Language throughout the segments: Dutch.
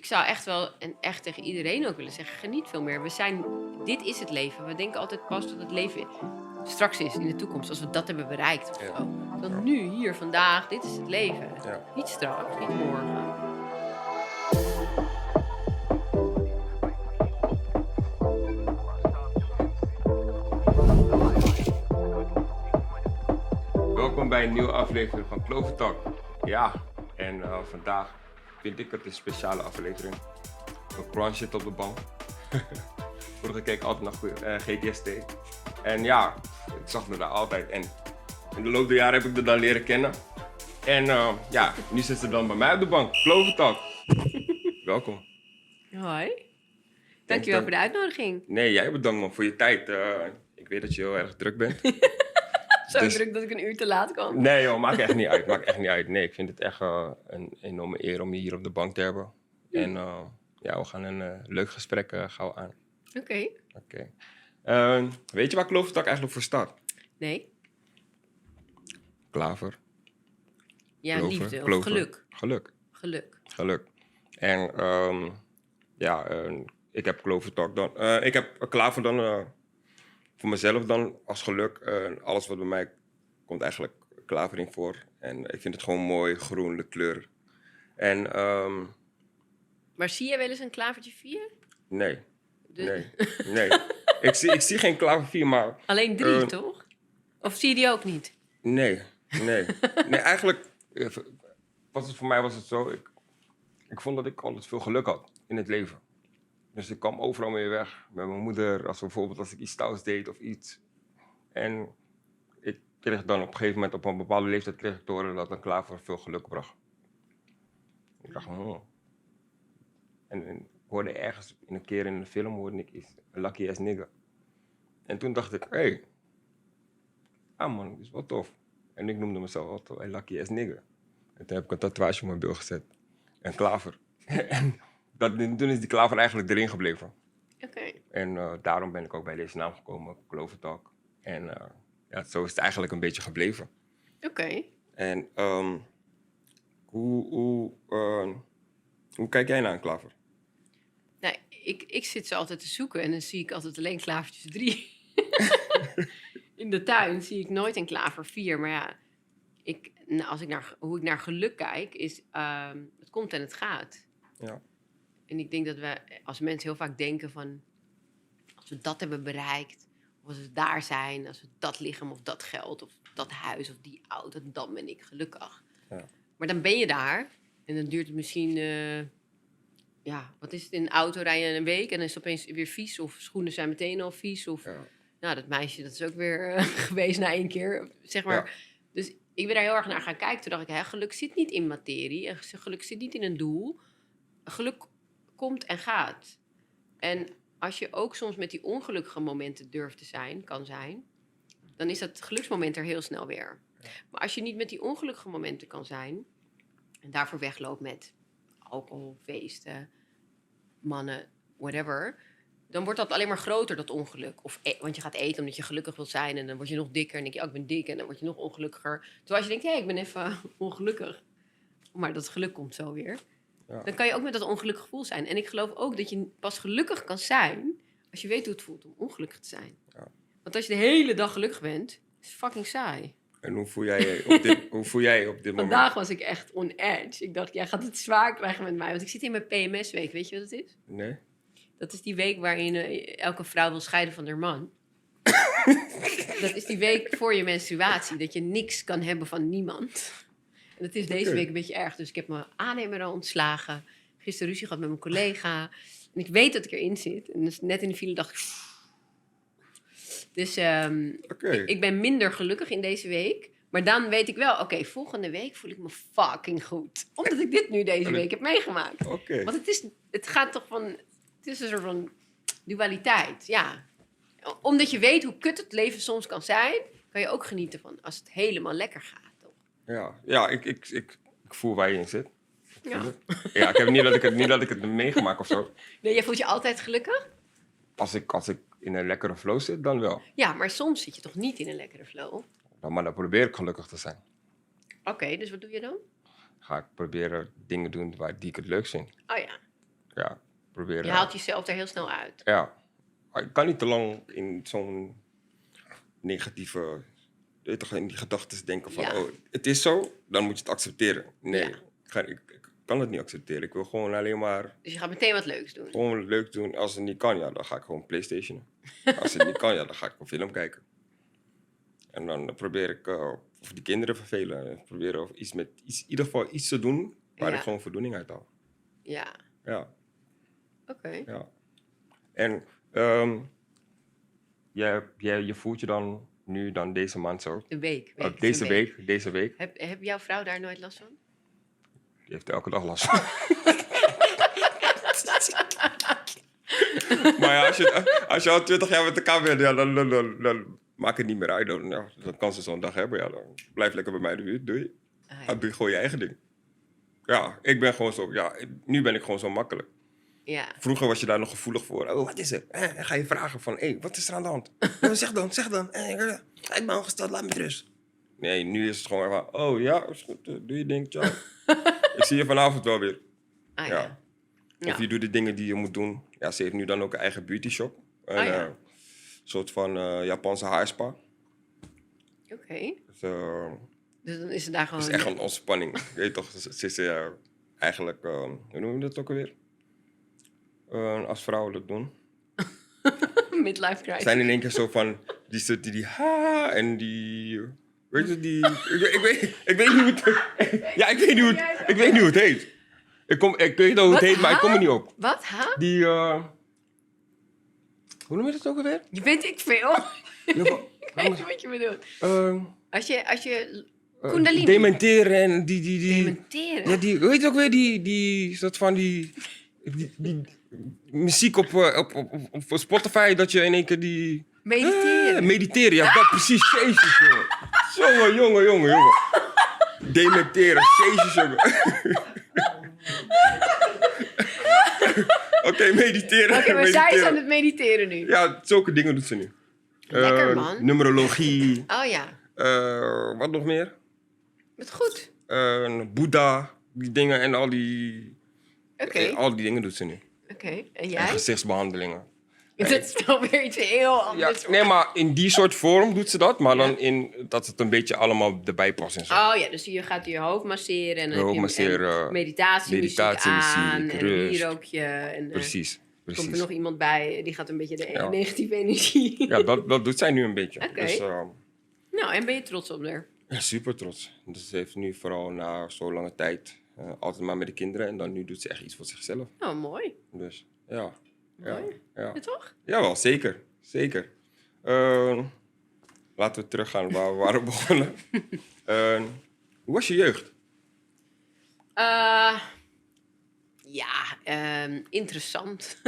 ik zou echt wel, en echt tegen iedereen ook willen zeggen, geniet veel meer. Dit is het leven. We denken altijd pas dat het leven straks is, in de toekomst, als we dat hebben bereikt of Ja. zo. Dan nu, hier, vandaag, dit is het leven. Ja. Niet straks, niet morgen. Welkom bij een nieuwe aflevering van Clover Talk. Ja, en vandaag vind ik het een speciale aflevering. Mijn Kwan zit op de bank. Vroeger keek ik altijd naar GTST. En ja, ik zag me daar altijd. En in de loop der jaren heb ik er dan leren kennen. En ja, nu zit ze dan bij mij op de bank. Clover Talk. Welkom. Hoi. Dankjewel voor de uitnodiging. Nee, jij bedankt man voor je tijd. Ik weet dat je heel erg druk bent. Zo Dus- druk dat ik een uur te laat kwam. Nee joh, maakt echt niet uit. Maakt echt niet uit. Nee, ik vind het echt een enorme eer om je hier op de bank te hebben. En ja, we gaan een leuk gesprek gauw aan. Oké. Oké. Weet je waar Klovertak eigenlijk voor staat? Nee. Klaver. Ja, Klover, liefde of klover. geluk. Geluk. Geluk. Geluk. En ja, ik heb Klovertak dan... ik heb Klaver dan voor mezelf dan als geluk. Alles wat bij mij komt eigenlijk klaver in voor. En ik vind het gewoon mooi, groen, de kleur. En Maar zie je wel eens een klavertje 4? nee, nee. Ik zie geen klaver 4, maar Alleen 3, toch? Of zie je die ook niet? nee. Nee, eigenlijk voor mij was het zo. Ik vond dat ik altijd veel geluk had in het leven. Dus ik kwam overal mee weg met mijn moeder. Als ik iets stouts deed of iets. En ik kreeg dan op een gegeven moment, op een bepaalde leeftijd, kreeg ik te horen dat een klaver veel geluk bracht. Ik dacht, En ik hoorde ergens een keer in een film hoorde ik iets, een lucky ass nigga. En toen dacht ik, hey, man, dat is wel tof. En ik noemde mezelf altijd een lucky ass nigga. En toen heb ik een tatoeage op mijn bil gezet. Een klaver. En toen is die klaver eigenlijk erin gebleven. Oké. En daarom ben ik ook bij deze naam gekomen, Clover Talk. En ja, zo is het eigenlijk een beetje gebleven. Oké. En hoe kijk jij naar een klaver? Nou, ik zit ze altijd te zoeken en dan zie ik altijd alleen klavertjes 3. In de tuin zie ik nooit een klaver 4. Maar ja, hoe ik naar geluk kijk, is het komt en het gaat. Ja. En ik denk dat we als mensen heel vaak denken van, als we dat hebben bereikt, of als we daar zijn, als we dat lichaam of dat geld of dat huis of die auto, dan ben ik gelukkig. Ja. Maar dan ben je daar en dan duurt het misschien, wat is het, in een auto rijden een week en dan is het opeens weer vies of schoenen zijn meteen al vies of, Ja. nou, dat meisje dat is ook weer geweest na 1 keer, zeg maar. Ja. Dus ik ben daar heel erg naar gaan kijken. Toen dacht ik, geluk zit niet in materie en geluk zit niet in een doel. Geluk komt en gaat. En als je ook soms met die ongelukkige momenten kan zijn, dan is dat geluksmoment er heel snel weer. Ja. Maar als je niet met die ongelukkige momenten kan zijn en daarvoor wegloopt met alcohol, feesten, mannen, whatever, dan wordt dat alleen maar groter, dat ongeluk. Want je gaat eten omdat je gelukkig wilt zijn en dan word je nog dikker en denk je, ik ben dik en dan word je nog ongelukkiger. Terwijl als je denkt, ik ben even ongelukkig, maar dat geluk komt zo weer. Ja. Dan kan je ook met dat ongelukkig gevoel zijn. En ik geloof ook dat je pas gelukkig kan zijn als je weet hoe het voelt om ongelukkig te zijn. Ja. Want als je de hele dag gelukkig bent, is het fucking saai. En hoe voel jij je op dit moment? Vandaag was ik echt on edge. Ik dacht, jij gaat het zwaar krijgen met mij. Want ik zit in mijn PMS-week. Weet je wat het is? Nee? Dat is die week waarin elke vrouw wil scheiden van haar man. Dat is die week voor je menstruatie. Dat je niks kan hebben van niemand. En dat is deze week een beetje erg. Dus ik heb mijn aannemer al ontslagen. Gisteren ruzie gehad met mijn collega. En ik weet dat ik erin zit. En dus net in de file dacht ik... Dus ik ben minder gelukkig in deze week. Maar dan weet ik wel, oké, volgende week voel ik me fucking goed. Omdat ik dit nu deze week heb meegemaakt. Oké. Want het gaat toch van... Het is een soort van dualiteit, ja. Omdat je weet hoe kut het leven soms kan zijn, kan je ook genieten van als het helemaal lekker gaat. Toch? Ja, ik voel waar je in zit. Ja. Ja, ik heb niet dat ik het heb meegemaakt of zo. Nee, jij voelt je altijd gelukkig? Als ik in een lekkere flow zit, dan wel. Ja, maar soms zit je toch niet in een lekkere flow? Maar dan probeer ik gelukkig te zijn. Oké, dus wat doe je dan? Ga ik proberen dingen doen die ik het leuk vind. Oh ja. ja, probeer... Je haalt jezelf er heel snel uit. Ja. Maar ik kan niet te lang in zo'n negatieve... Je weet toch, in die gedachten denken van... Ja. Oh, het is zo, dan moet je het accepteren. Nee, Ja. ik kan het niet accepteren. Ik wil gewoon alleen maar... Dus je gaat meteen wat leuks doen. Gewoon leuk doen. Als het niet kan, ja, dan ga ik gewoon PlayStation. Als het niet kan, ja, dan ga ik een film kijken. En dan probeer ik of die kinderen vervelen. Proberen in ieder geval iets te doen waar Ja. ik gewoon voldoening uit haal. Ja, Ja, oké. ja. En je voelt je dan nu dan deze maand zo? De week. Deze week. Heb jouw vrouw daar nooit last van? Die heeft elke dag last van. Maar ja, als je al 20 jaar met elkaar bent, ja, dan maakt het niet meer uit. Dan kan ze zo'n dag hebben. Ja, dan blijf lekker bij mij. Doe je. Dan doe je gewoon je eigen ding. Ja, ik ben gewoon zo... Ja, nu ben ik gewoon zo makkelijk. Ja. Vroeger was je daar nog gevoelig voor. Oh, wat is er? Dan ga je vragen van... Hé, wat is er aan de hand? Oh, zeg dan. Ik ben ongesteld, laat me met rust. Nee, nu is het gewoon van... Oh ja, is goed. Doe je ding, ciao. Ik zie je vanavond wel weer. Ah, Ja. ja. Of je doet de dingen die je moet doen. Ja, ze heeft nu dan ook een eigen beauty shop. Een soort van Japanse haarspa. Oké. Dus, Dus dan is het daar het gewoon... is echt een ontspanning. Je weet toch, ze is eigenlijk... hoe noem je dat ook alweer? Als vrouwen dat doen. Midlife crisis. Zijn in één keer zo van... Die ha en die... Weet je, die... Ik weet niet hoe het... Ja, ik weet niet hoe het heet. Ik weet hoe het heet, maar ik kom er niet op. Wat? Ha? Die... Hoe noem je dat ook alweer? Je weet ik veel. Ik weet niet wat je bedoelt. Als je Kundalini. Dementeren en die... Dementeren? Ja, die... Hoe heet het ook weer? Die soort van die muziek op Spotify, dat je in één keer die... Mediteren. Mediteren, ja, dat precies. Jezus, jongen. Jongen. Dementeren, jezus, jongen. Oké, mediteren. Oké, maar zij is aan het mediteren nu. Ja, zulke dingen doet ze nu. Lekker, man. Numerologie. Oh ja. Wat nog meer? Wat goed. Boeddha, die dingen en al die... Oké. Al die dingen doet ze nu. Oké. En En jij? gezichtsbehandelingen. Dat is wel weer iets heel Ja, anders. nee, maar in die soort vorm doet ze dat. Maar dan dat het een beetje allemaal erbij past en zo. Oh ja, dus je gaat je hoofd masseren en dan Hoofd heb je masseren, meditatiemuziek aan en een rust. wierookje. En Precies. komt er nog iemand bij, die gaat een beetje de Ja. negatieve energie. Ja, dat doet zij nu een beetje. Oké. Dus Nou, en ben je trots op haar? ja, super trots. Dus ze heeft nu vooral na zo'n lange tijd altijd maar met de kinderen. En dan nu doet ze echt iets voor zichzelf. Oh, mooi. Dus ja. Ja, Mooi. ja. Ja, toch? Jawel, zeker. Zeker. Laten we teruggaan waar we waren begonnen. Hoe was je jeugd? Interessant.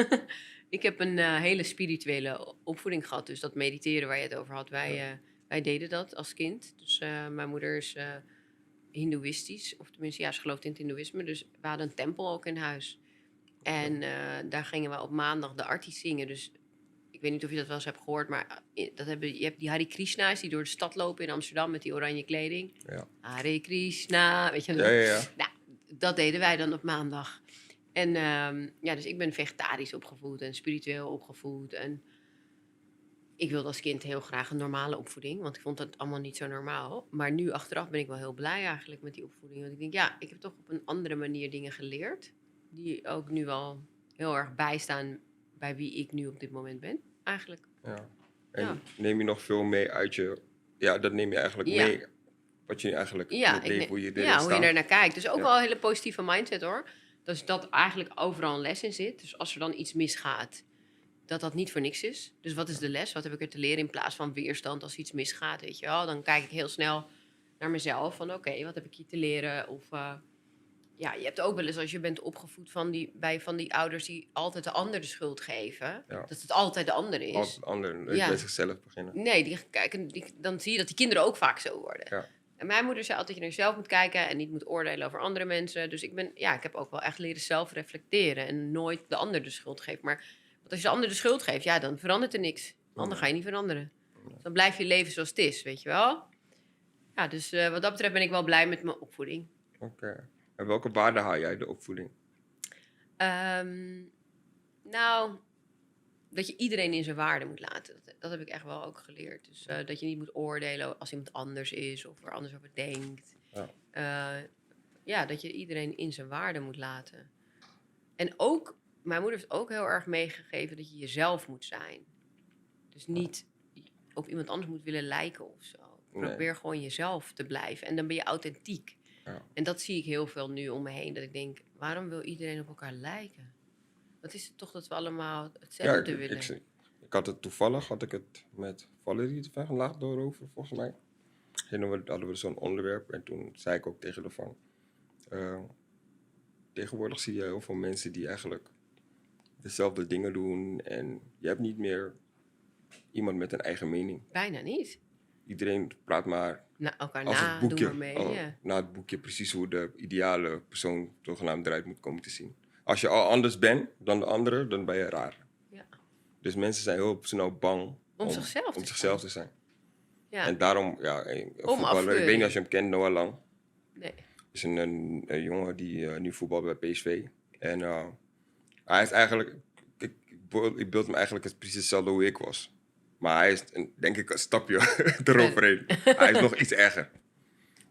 Ik heb een hele spirituele opvoeding gehad. Dus dat mediteren waar je het over had, wij deden dat als kind. Dus mijn moeder is hindoeïstisch. Of tenminste, ja, ze gelooft in het hindoeïsme. Dus we hadden een tempel ook in huis. En daar gingen we op maandag de artis zingen. Dus ik weet niet of je dat wel eens hebt gehoord, maar je hebt die Hare Krishna's die door de stad lopen in Amsterdam met die oranje kleding. Ja. Hare Krishna, weet je wel. Ja. Nou, dat deden wij dan op maandag. En dus ik ben vegetarisch opgevoed en spiritueel opgevoed. En ik wilde als kind heel graag een normale opvoeding, want ik vond dat allemaal niet zo normaal. Maar nu achteraf ben ik wel heel blij eigenlijk met die opvoeding. Want ik denk, ja, ik heb toch op een andere manier dingen geleerd, die ook nu wel heel erg bijstaan bij wie ik nu op dit moment ben, eigenlijk. Ja. En Ja. neem je nog veel mee uit je... Ja, dat neem je eigenlijk Ja. mee. Wat je eigenlijk Ja, moet leven, hoe je erin hoe je staat. er naar kijkt. Dus ook Ja. wel een hele positieve mindset, hoor. Dus dat eigenlijk overal een les in zit. Dus als er dan iets misgaat, dat niet voor niks is. Dus wat is de les? Wat heb ik er te leren in plaats van weerstand als iets misgaat, weet je wel? Dan kijk ik heel snel naar mezelf van oké, wat heb ik hier te leren? Of je hebt ook wel eens als je bent opgevoed van die ouders die altijd de ander de schuld geven. Ja. Dat het altijd de ander is. Altijd anderen Ja. bij zichzelf beginnen. Nee, dan zie je dat die kinderen ook vaak zo worden. Ja. En mijn moeder zei altijd dat je naar jezelf moet kijken en niet moet oordelen over andere mensen. Dus ik heb ook wel echt leren zelf reflecteren en nooit de ander de schuld geven. Maar want als je de ander de schuld geeft, ja, dan verandert er niks. Dan ga je niet veranderen. Dan blijf je leven zoals het is, weet je wel. Ja, dus wat dat betreft ben ik wel blij met mijn opvoeding. Oké. En welke waarde haal jij de opvoeding? Ehm, nou, dat je iedereen in zijn waarde moet laten. Dat heb ik echt wel ook geleerd. Dus dat je niet moet oordelen als iemand anders is of er anders over denkt. Ja. Ja, dat je iedereen in zijn waarde moet laten. En ook, mijn moeder heeft ook heel erg meegegeven dat je jezelf moet zijn. Dus niet op iemand anders moet willen lijken of zo. Probeer gewoon jezelf te blijven. En dan ben je authentiek. Ja. En dat zie ik heel veel nu om me heen. Dat ik denk, waarom wil iedereen op elkaar lijken? Wat is het toch dat we allemaal hetzelfde willen? Ik had het toevallig, met Valerie vandaag over, volgens mij. En dan hadden we zo'n onderwerp en toen zei ik ook tegen haar van... tegenwoordig zie je heel veel mensen die eigenlijk dezelfde dingen doen en je hebt niet meer iemand met een eigen mening. Bijna niet. Iedereen praat maar Elkaar als na, het boekje, doen maar mee. Ja. na het boekje precies hoe de ideale persoon zogenaamd eruit moet komen te zien. Als je al anders bent dan de anderen, dan ben je raar. Ja. Dus mensen zijn heel snel bang om zichzelf te zijn. Ja. En daarom, voetballer, ik weet niet als je hem kent, Noah Lang. Nee. Is een jongen die nu voetbalt bij PSV. En hij is eigenlijk, ik beeld hem eigenlijk precies hetzelfde hoe ik was. Maar hij is, denk ik, een stapje eroverheen. Hij is nog iets erger.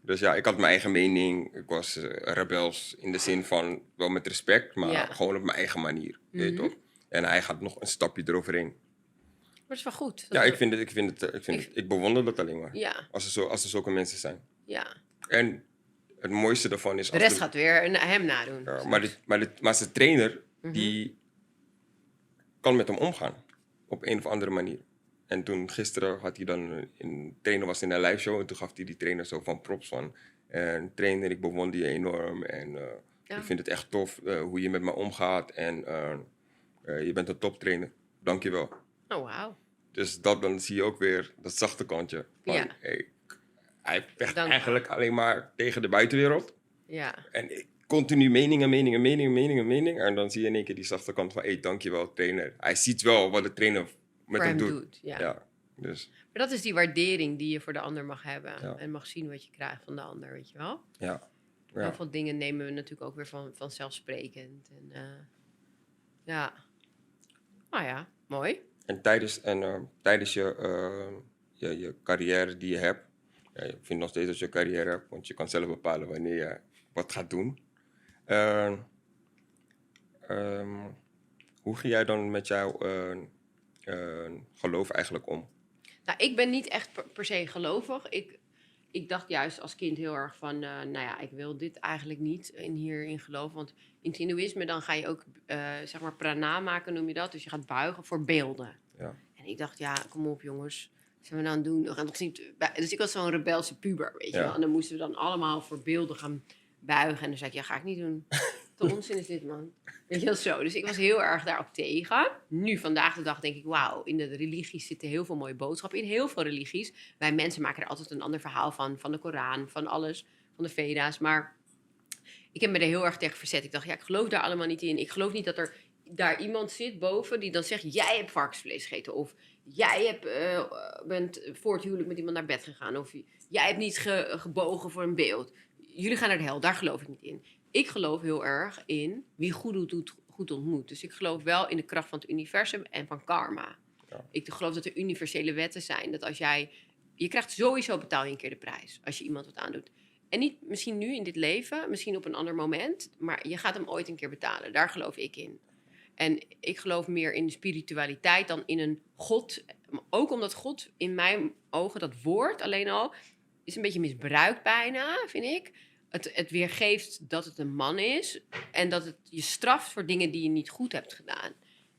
Dus ja, ik had mijn eigen mening. Ik was rebels in de zin van, wel met respect, maar gewoon op mijn eigen manier. Weet je toch? En hij gaat nog een stapje eroverheen. Maar dat is wel goed. Ja, ik bewonder dat alleen maar. Ja. Als er zulke mensen zijn. Ja. En het mooiste daarvan is... De rest gaat weer hem nadoen. Ja, maar zijn trainer, die kan met hem omgaan. Op een of andere manier. En toen gisteren had hij dan... Een trainer was in een live show en toen gaf hij die trainer zo van props van... En trainer, ik bewonder je enorm en ik vind het echt tof hoe je met me omgaat. En je bent een toptrainer. Dank je wel. Oh, wauw. Dus dan zie je ook weer dat zachte kantje. Van, hij vecht eigenlijk alleen maar tegen de buitenwereld. Ja. En continu meningen. En dan zie je in één keer die zachte kant van... dankjewel, trainer. Hij ziet wel wat de trainer met hem doet. Ja. Dus. Maar dat is die waardering die je voor de ander mag hebben. Ja. En mag zien wat je krijgt van de ander, weet je wel? Ja. Heel veel dingen nemen we natuurlijk ook weer vanzelfsprekend. En ja. Nou ja, mooi. En tijdens je carrière die je hebt... Ja, ik vind nog steeds dat je een carrière hebt, want je kan zelf bepalen wanneer je wat gaat doen. Hoe ga jij dan met jouw geloof eigenlijk om? Nou, ik ben niet echt per se gelovig. Ik dacht juist als kind heel erg van... ik wil dit eigenlijk niet hierin geloven. Want in het Hindoeïsme dan ga je ook, zeg maar, prana maken, noem je dat. Dus je gaat buigen voor beelden. Ja. En ik dacht, kom op jongens... Wat zijn we nou aan het doen? We gaan toch niet... Dus ik was zo'n rebelse puber, weet je wel. En dan moesten we dan allemaal voor beelden gaan buigen. En dan zei ik, ga ik niet doen. Te onzin is dit, man. Weet je wel zo. Dus ik was heel erg daarop tegen. Nu, vandaag de dag, denk ik, wauw. In de religies zitten heel veel mooie boodschappen. In heel veel religies. Wij mensen maken er altijd een ander verhaal van. Van de Koran, van alles. Van de Veda's. Maar ik heb me er heel erg tegen verzet. Ik dacht, ik geloof daar allemaal niet in. Ik geloof niet dat er daar iemand zit boven die dan zegt... Jij hebt varkensvlees gegeten. Of... Jij bent voor het huwelijk met iemand naar bed gegaan. Of jij hebt niet gebogen voor een beeld. Jullie gaan naar de hel, daar geloof ik niet in. Ik geloof heel erg in wie goed doet, goed ontmoet. Dus ik geloof wel in de kracht van het universum en van karma. Ja. Ik geloof dat er universele wetten zijn. Dat als je krijgt sowieso betaal je een keer de prijs als je iemand wat aandoet. En niet misschien nu in dit leven, misschien op een ander moment. Maar je gaat hem ooit een keer betalen. Daar geloof ik in. En ik geloof meer in de spiritualiteit dan in een God. Ook omdat God in mijn ogen, dat woord alleen al... is een beetje misbruikt bijna, vind ik. Het weergeeft dat het een man is. En dat het je straft voor dingen die je niet goed hebt gedaan.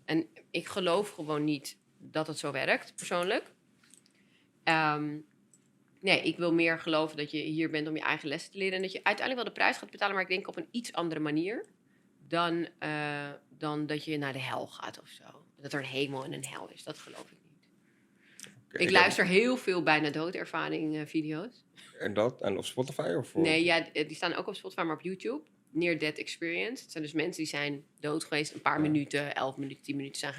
En ik geloof gewoon niet dat het zo werkt, persoonlijk. Nee, ik wil meer geloven dat je hier bent om je eigen lessen te leren. En dat je uiteindelijk wel de prijs gaat betalen. Maar ik denk op een iets andere manier. Dan dat je naar de hel gaat of zo. Dat er een hemel en een hel is. Dat geloof ik niet. Okay, ik luister heel veel bijna doodervaring video's. En dat? En op Spotify? Of Nee, die staan ook op Spotify, maar op YouTube. Near Death Experience. Het zijn dus mensen die zijn dood geweest. Een paar minuten, 11 minuten, 10 minuten zijn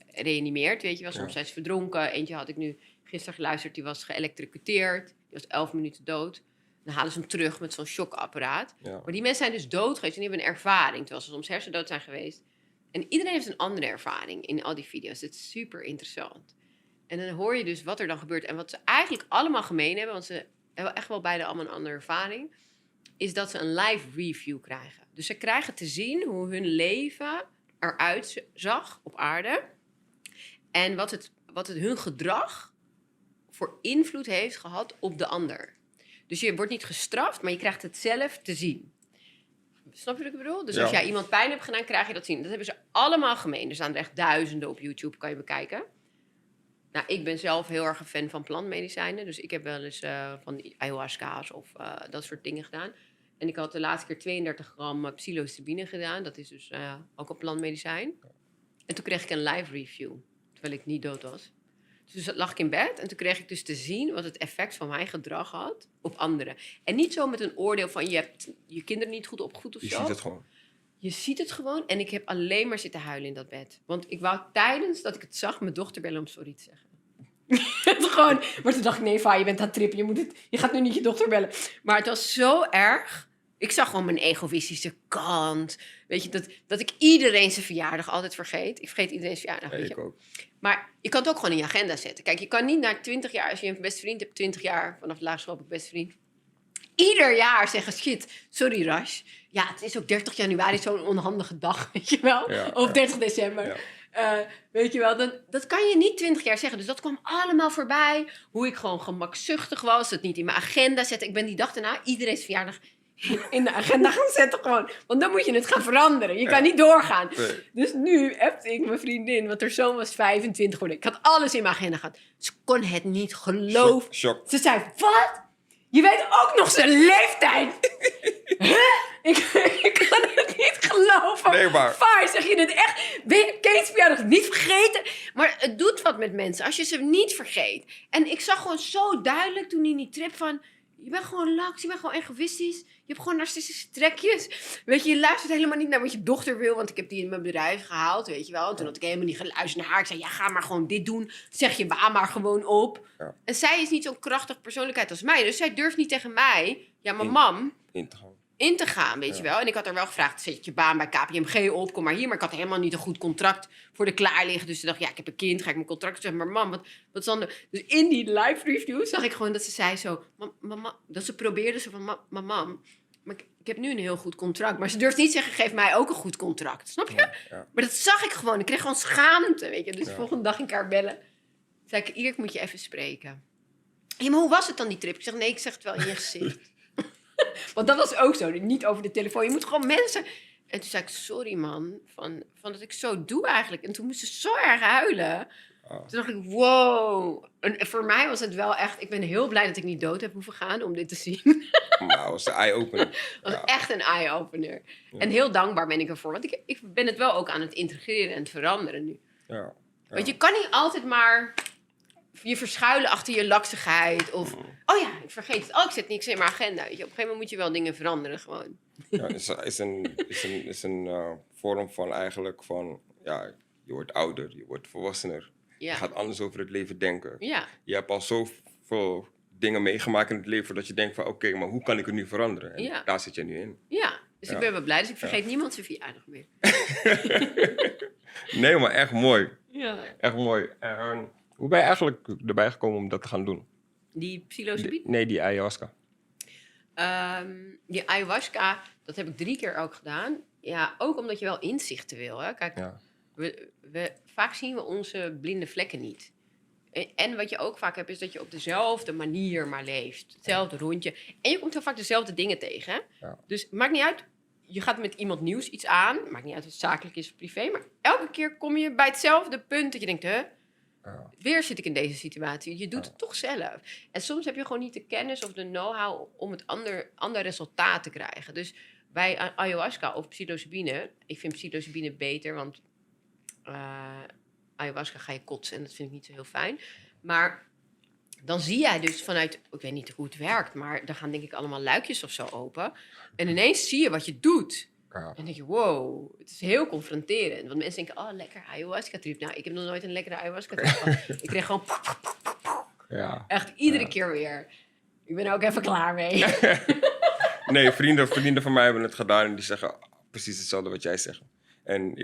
gereanimeerd. Weet je wel, soms zijn ze verdronken. Eentje had ik nu gisteren geluisterd. Die was geëlektrocuteerd. Die was 11 minuten dood. Dan halen ze hem terug met zo'n shockapparaat. Ja. Maar die mensen zijn dus dood geweest en die hebben een ervaring. Terwijl ze soms hersendood zijn geweest. En iedereen heeft een andere ervaring in al die video's. Het is super interessant. En dan hoor je dus wat er dan gebeurt. En wat ze eigenlijk allemaal gemeen hebben... want ze hebben echt wel beide allemaal een andere ervaring... is dat ze een live review krijgen. Dus ze krijgen te zien hoe hun leven eruit zag op aarde... en wat het hun gedrag voor invloed heeft gehad op de ander. Dus je wordt niet gestraft, maar je krijgt het zelf te zien. Snap je wat ik bedoel? Dus als jij iemand pijn hebt gedaan, krijg je dat zien. Dat hebben ze allemaal gemeen. Er staan er echt duizenden op YouTube, kan je bekijken. Nou, ik ben zelf heel erg een fan van plantmedicijnen. Dus ik heb wel eens van die ayahuasca's of dat soort dingen gedaan. En ik had de laatste keer 32 gram psilocybine gedaan. Dat is dus ook een plantmedicijn. En toen kreeg ik een live review, terwijl ik niet dood was. Dus lag ik in bed en toen kreeg ik dus te zien wat het effect van mijn gedrag had op anderen. En niet zo met een oordeel van je hebt je kinderen niet goed opgevoed of Je zo. ziet het gewoon. Je ziet het gewoon en ik heb alleen maar zitten huilen in dat bed. Want ik wou tijdens dat ik het zag mijn dochter bellen om sorry te zeggen. Gewoon, maar toen dacht ik, nee Va, je bent aan het trippen, je gaat nu niet je dochter bellen. Maar het was zo erg. Ik zag gewoon mijn egoïstische kant. Weet je, dat ik iedereen zijn verjaardag altijd vergeet. Ik vergeet iedereen zijn verjaardag. Ja, weet ik je. ook. Maar je kan het ook gewoon in je agenda zetten. Kijk, je kan niet na 20 jaar, als je een beste vriend hebt, 20 jaar, vanaf de lagere school heb ik beste vriend. Ieder jaar zeggen, shit, sorry Rash. Ja, het is ook 30 januari zo'n onhandige dag, weet je wel. Ja, of ja. 30 december. Ja. Weet je wel, dat kan je niet 20 jaar zeggen. Dus dat kwam allemaal voorbij. Hoe ik gewoon gemakzuchtig was, het niet in mijn agenda zetten. Ik ben die dag daarna iedereen's verjaardag in de agenda gaan zetten gewoon. Want dan moet je het gaan veranderen. Je kan niet doorgaan. Nee. Dus nu appte ik mijn vriendin, want haar zoon was 25 geworden. Ik had alles in mijn agenda gehad. Ze kon het niet geloven. Shock. Ze zei, wat? Je weet ook nog zijn leeftijd. Huh? Ik kan het niet geloven. Nee, maar- Vaar, zeg je het echt? Ben je Kees verjaardag niet vergeten? Maar het doet wat met mensen als je ze niet vergeet. En ik zag gewoon zo duidelijk toen in die trip van... Je bent gewoon laks, je bent gewoon egoïstisch. Je hebt gewoon narcistische trekjes. Weet je luistert helemaal niet naar wat je dochter wil. Want ik heb die in mijn bedrijf gehaald, weet je wel. En toen had ik helemaal niet geluisterd naar haar. Ik zei, ja, ga maar gewoon dit doen. Zeg je baan maar gewoon op. Ja. En zij is niet zo'n krachtige persoonlijkheid als mij. Dus zij durft niet tegen mij, ja, maar In- mam, In te gaan. in te gaan, weet je wel. En ik had haar wel gevraagd, zet je baan bij KPMG op, kom maar hier. Maar ik had helemaal niet een goed contract voor de klaar liggen. Dus ze dacht, ja, ik heb een kind, ga ik mijn contract zeggen. Maar mam, wat is dan Dus in die live review zag ik gewoon dat ze zei zo... Mama, dat ze probeerde zo van, mam, maar ik heb nu een heel goed contract. Maar ze durft niet zeggen, geef mij ook een goed contract. Snap je? Ja. Maar dat zag ik gewoon. Ik kreeg gewoon schaamte, weet je. Dus de Ja. volgende dag ging ik haar bellen. Zei ik, Irk, moet je even spreken. Ja, maar hoe was het dan, die trip? Ik zeg, nee, ik zeg het wel in je gezicht. Want dat was ook zo, niet over de telefoon. Je moet gewoon mensen... En toen zei ik, sorry man, van dat ik zo doe eigenlijk. En toen moest ze zo erg huilen. Ah. Toen dacht ik, wow. En voor mij was het wel echt... Ik ben heel blij dat ik niet dood heb hoeven gaan om dit te zien. Maar dat was de eye-opener. Dat was Ja. echt een eye-opener. Ja. En heel dankbaar ben ik ervoor. Want ik ben het wel ook aan het integreren en het veranderen nu. Ja. Want je kan niet altijd maar je verschuilen achter je laksigheid. Of, oh ja, ik vergeet het. Oh, ik zet niks in mijn agenda. Weet je. Op een gegeven moment moet je wel dingen veranderen gewoon. Ja, is een vorm van eigenlijk van... Ja, je wordt ouder, je wordt volwassener. Je Ja, gaat anders over het leven denken. ja, Je hebt al zoveel dingen meegemaakt in het leven... dat je denkt van, oké, maar hoe kan ik het nu veranderen? En Ja. daar zit je nu in. ja. Dus Ja. ik ben wel blij. Dus ik vergeet niemand zijn verjaardag meer. Nee, maar echt mooi. Ja. Echt mooi. En hoe ben je eigenlijk erbij gekomen om dat te gaan doen? Die psilocybine. Nee, die ayahuasca. Die ayahuasca, dat heb ik 3 keer ook gedaan. Ja, ook omdat je wel inzichten wil. Hè? Kijk, Ja. vaak zien we onze blinde vlekken niet. En wat je ook vaak hebt, is dat je op dezelfde manier maar leeft. Hetzelfde rondje. En je komt heel vaak dezelfde dingen tegen. Hè? Ja. Dus het maakt niet uit, je gaat met iemand nieuws iets aan. Maakt niet uit of het zakelijk is of privé. Maar elke keer kom je bij hetzelfde punt dat je denkt... Ja. Weer zit ik in deze situatie. Je doet het toch zelf. En soms heb je gewoon niet de kennis of de know-how om het ander resultaat te krijgen. Dus bij ayahuasca of psilocybine... Ik vind psilocybine beter, want ayahuasca ga je kotsen en dat vind ik niet zo heel fijn. Maar dan zie jij dus vanuit... Ik weet niet hoe het werkt, maar daar gaan denk ik allemaal luikjes of zo open. En ineens zie je wat je doet. Ja. En dan denk je, wow, het is heel confronterend. Want mensen denken, oh, lekker ayahuasca-trip. Nou, ik heb nog nooit een lekkere ayahuasca-trip gehad. Ik kreeg gewoon Ja. echt iedere Ja. keer weer. Ik ben er ook even klaar mee. Nee, vrienden van mij hebben het gedaan en die zeggen precies hetzelfde wat jij zegt. En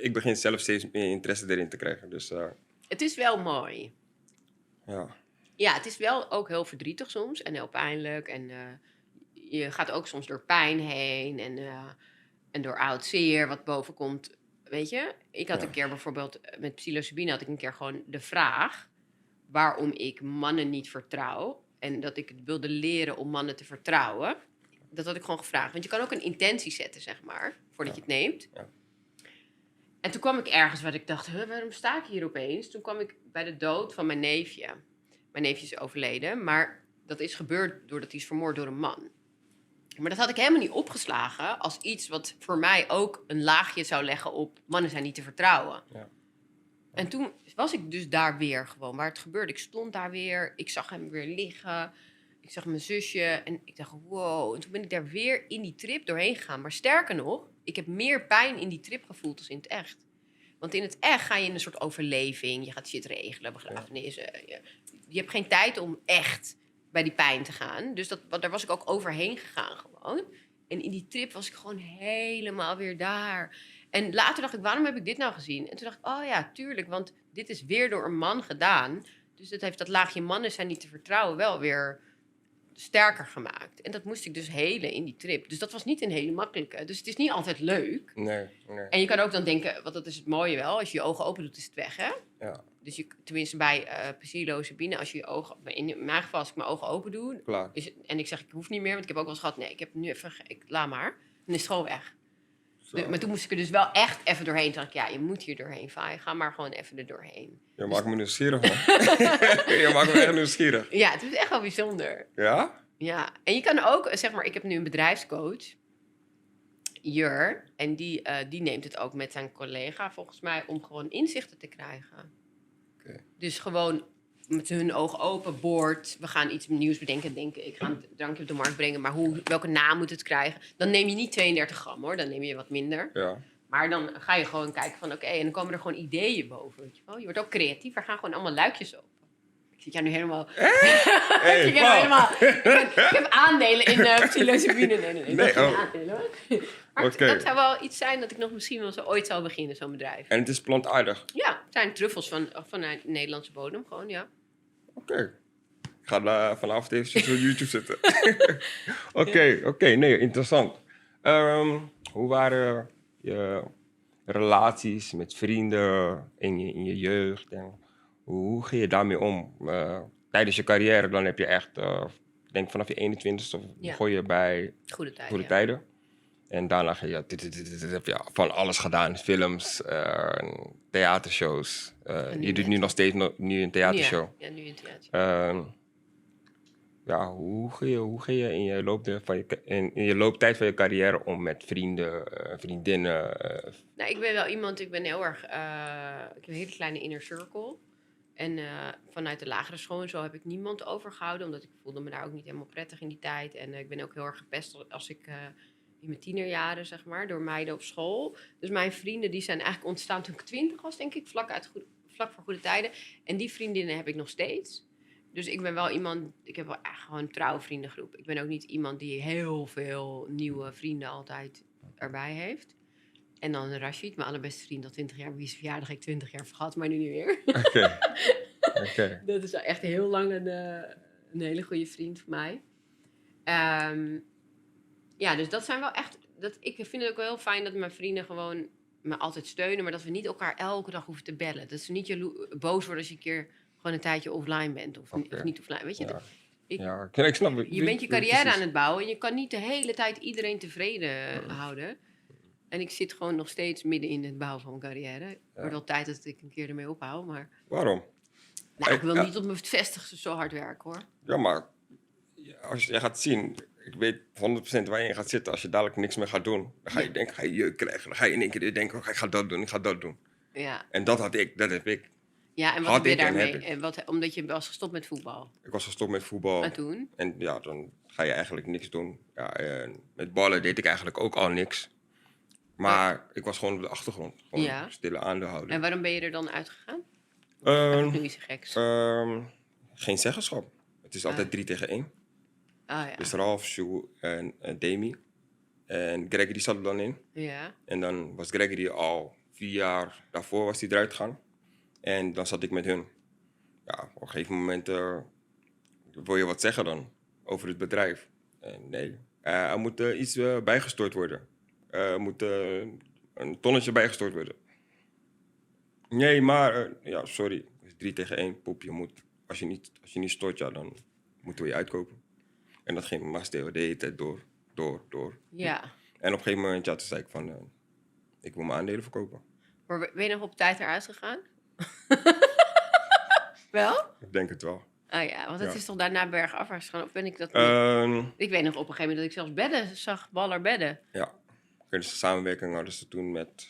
ik begin zelf steeds meer interesse erin te krijgen. Dus Het is wel mooi. ja. Ja, het is wel ook heel verdrietig soms en heel pijnlijk. En je gaat ook soms door pijn heen en door oud zeer wat boven komt. Weet je, ik had Ja. een keer bijvoorbeeld met psilocybine had ik een keer gewoon de vraag waarom ik mannen niet vertrouw. En dat ik het wilde leren om mannen te vertrouwen. Dat had ik gewoon gevraagd. Want je kan ook een intentie zetten, zeg maar, voordat je het neemt. Ja. En toen kwam ik ergens waar ik dacht, waarom sta ik hier opeens? Toen kwam ik bij de dood van mijn neefje. Mijn neefje is overleden, maar dat is gebeurd doordat hij is vermoord door een man. Maar dat had ik helemaal niet opgeslagen als iets wat voor mij ook een laagje zou leggen op mannen zijn niet te vertrouwen. Ja. En toen was ik dus daar weer gewoon, waar het gebeurde. Ik stond daar weer, ik zag hem weer liggen, ik zag mijn zusje en ik dacht, wow. En toen ben ik daar weer in die trip doorheen gegaan. Maar sterker nog, ik heb meer pijn in die trip gevoeld dan in het echt. Want in het echt ga je in een soort overleving. Je gaat shit regelen, begrafenissen. Je hebt geen tijd om echt bij die pijn te gaan. Dus daar was ik ook overheen gegaan gewoon. En in die trip was ik gewoon helemaal weer daar. En later dacht ik, waarom heb ik dit nou gezien? En toen dacht ik, oh ja, tuurlijk. Want dit is weer door een man gedaan. Dus dat heeft dat laagje mannen zijn niet te vertrouwen wel weer sterker gemaakt. En dat moest ik dus helen in die trip. Dus dat was niet een hele makkelijke. Dus het is niet altijd leuk. Nee. En je kan ook dan denken, want dat is het mooie wel, als je je ogen open doet, is het weg, hè? Ja, Dus tenminste bij psilocybine, als je je ogen, in mijn geval, als ik mijn ogen open doe, klaar. en ik zeg, ik hoef niet meer, want ik heb ook wel eens gehad, nee, ik heb nu even, laat maar. Dan is het gewoon weg. Zo. Maar toen moest ik er dus wel echt even doorheen. Toen dacht ik, ja, je moet hier doorheen, Faye. Ga maar gewoon even er doorheen. Je maakt me nieuwsgierig, man. Je maakt me echt nieuwsgierig. Ja, het is echt wel bijzonder. Ja? Ja, en je kan ook, zeg maar, ik heb nu een bedrijfscoach, Jur, en die neemt het ook met zijn collega, volgens mij, om gewoon inzichten te krijgen. Oké. Dus gewoon met hun ogen open, boord, we gaan iets nieuws bedenken, ik ga een drankje op de markt brengen, maar welke naam moet het krijgen? Dan neem je niet 32 gram, hoor, dan neem je wat minder. Ja. Maar dan ga je gewoon kijken van, oké, en dan komen er gewoon ideeën boven, weet je wel. Je wordt ook creatief, er gaan gewoon allemaal luikjes open. Ik zit jou nu helemaal... Hey, ik, heb Paul. helemaal ik heb aandelen in psilocybine. Nee, Nee, geen oh. aandelen, hoor. Maar Oké. dat zou wel iets zijn dat ik nog misschien wel ooit zou beginnen, zo'n bedrijf. En het is plantaardig. Ja, het zijn truffels vanuit de Nederlandse bodem, gewoon, ja. Oké. Ik ga vanavond even op YouTube zitten. Oké. Nee, interessant. Hoe waren je relaties met vrienden in je jeugd? En hoe ging je daarmee om? Tijdens je carrière, dan heb je echt, denk vanaf je 21ste begon je bij Goede tijd, Goede ja. Tijden. En daarna heb je van alles gedaan. Films, theatershows. nu Je doet net. nu nog steeds nu een theatershow. Ja, nu in theater. Hoe ging je in je looptijd van je carrière om met vrienden, vriendinnen? Nou, ik ben wel iemand, ik ben heel erg... ik heb een hele kleine inner circle. En vanuit de lagere school en zo heb ik niemand overgehouden. Omdat ik voelde me daar ook niet helemaal prettig in die tijd. En ik ben ook heel erg gepest als ik... in mijn tienerjaren, zeg maar, door meiden op school. Dus mijn vrienden die zijn eigenlijk ontstaan toen ik 20 was, denk ik. Vlak voor Goede Tijden. En die vriendinnen heb ik nog steeds. Dus ik ben wel iemand... Ik heb wel echt gewoon een trouwe vriendengroep. Ik ben ook niet iemand die heel veel nieuwe vrienden altijd erbij heeft. En dan Rashid, mijn allerbeste vriend, al 20 jaar. Wie is verjaardag ik 20 jaar vergat, maar nu niet meer. Oké. Dat is echt heel lang een hele goede vriend van mij. Ja, dus dat zijn wel echt... Ik vind het ook wel heel fijn dat mijn vrienden gewoon me altijd steunen, maar dat we niet elkaar elke dag hoeven te bellen. Dat ze niet boos worden als je een keer gewoon een tijdje offline bent of niet offline. Weet je, Ja. Ik snap het. je bent je carrière aan het bouwen en je kan niet de hele tijd iedereen tevreden houden. En ik zit gewoon nog steeds midden in het bouwen van mijn carrière. Het wordt wel tijd dat ik een keer ermee ophoud, maar... Waarom? Nou, ik wil niet op mijn 60ste zo hard werken, hoor. Ja, maar als je gaat zien, ik weet 100% waar je in gaat zitten. Als je dadelijk niks meer gaat doen, dan ga je denken, ga je jeuk krijgen. Dan ga je in één keer denken, ik ga dat doen. Ja. En dat heb ik. Ja, en wat heb je daarmee? Omdat je was gestopt met voetbal. Ik was gestopt met voetbal. En toen? En ja, dan ga je eigenlijk niks doen. Ja, en met ballen deed ik eigenlijk ook al niks. Maar ik was gewoon op de achtergrond. Gewoon stille aandeelhouder. En waarom ben je er dan uitgegaan? Ehm, Nu iets geks. Geen zeggenschap. Het is altijd 3 tegen 1. Ah ja. Dus Ralph, Sjoe en Demi. En Gregory zat er dan in. Ja. En dan was Gregory al 4 jaar daarvoor was hij eruit gegaan. En dan zat ik met hun. Ja, op een gegeven moment wil je wat zeggen dan over het bedrijf. Nee, er moet iets bijgestort worden. Er moet een tonnetje bijgestort worden. Nee, maar ja, sorry. Het is 3 tegen 1. Poep, je moet, als je niet stort, ja, dan moeten we je uitkopen. En dat ging maar stil de hele tijd door. Ja. En op een gegeven moment, ja, toen zei ik van, ik wil mijn aandelen verkopen. Maar ben je nog op tijd eruit gegaan? Wel? Ik denk het wel. Ah ja, want het Ja. is toch daarna bergafwaarts gegaan? Of ben ik dat niet? Ik weet nog op een gegeven moment dat ik zelfs bedden zag, Baller bedden. Ja. Dus de samenwerking hadden ze toen met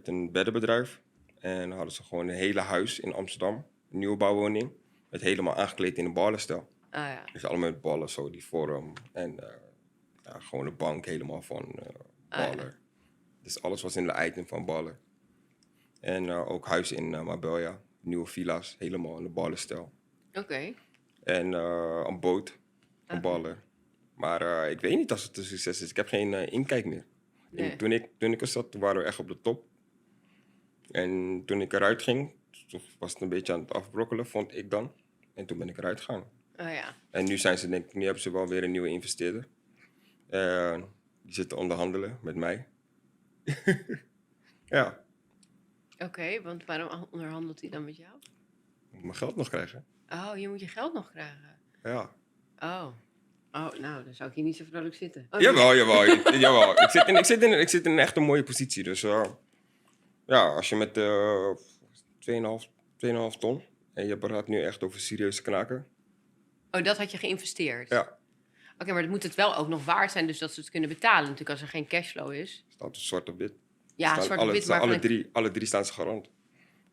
een beddenbedrijf. En hadden ze gewoon een hele huis in Amsterdam. Een nieuwe bouwwoning. Met helemaal aangekleed in een ballenstijl. Ah ja. Dus allemaal met ballen, zo, die vorm. En ja, gewoon een bank helemaal van baller. Dus alles was in de item van baller. En ook huis in Marbella. Nieuwe villa's, helemaal in de ballenstijl. Oké. En een boot van baller. Maar ik weet niet als het een succes is. Ik heb geen inkijk meer. Nee. En toen ik er zat, toen waren we echt op de top. En toen ik eruit ging, toen was het een beetje aan het afbrokkelen, vond ik dan. En toen ben ik eruit gegaan. Oh ja. En nu zijn ze, denk ik, nu hebben ze wel weer een nieuwe investeerder. Die zit te onderhandelen met mij. Ja, Oké, want waarom onderhandelt hij dan met jou? ik moet mijn geld nog krijgen. Oh, je moet je geld nog krijgen. Ja. Oh. Oh, nou, dan zou ik hier niet zo vrolijk zitten. Oh, Jawel. Ik zit in een echt een mooie positie. Dus ja, als je met 2,5 ton en je praat nu echt over serieuze knaken. Oh, dat had je geïnvesteerd? Ja, Oké, maar dat moet het wel ook nog waard zijn, dus dat ze het kunnen betalen. Natuurlijk, als er geen cashflow is. staat er zwart op wit. Ja, Staan zwart op wit, maar alle drie staan ze garant.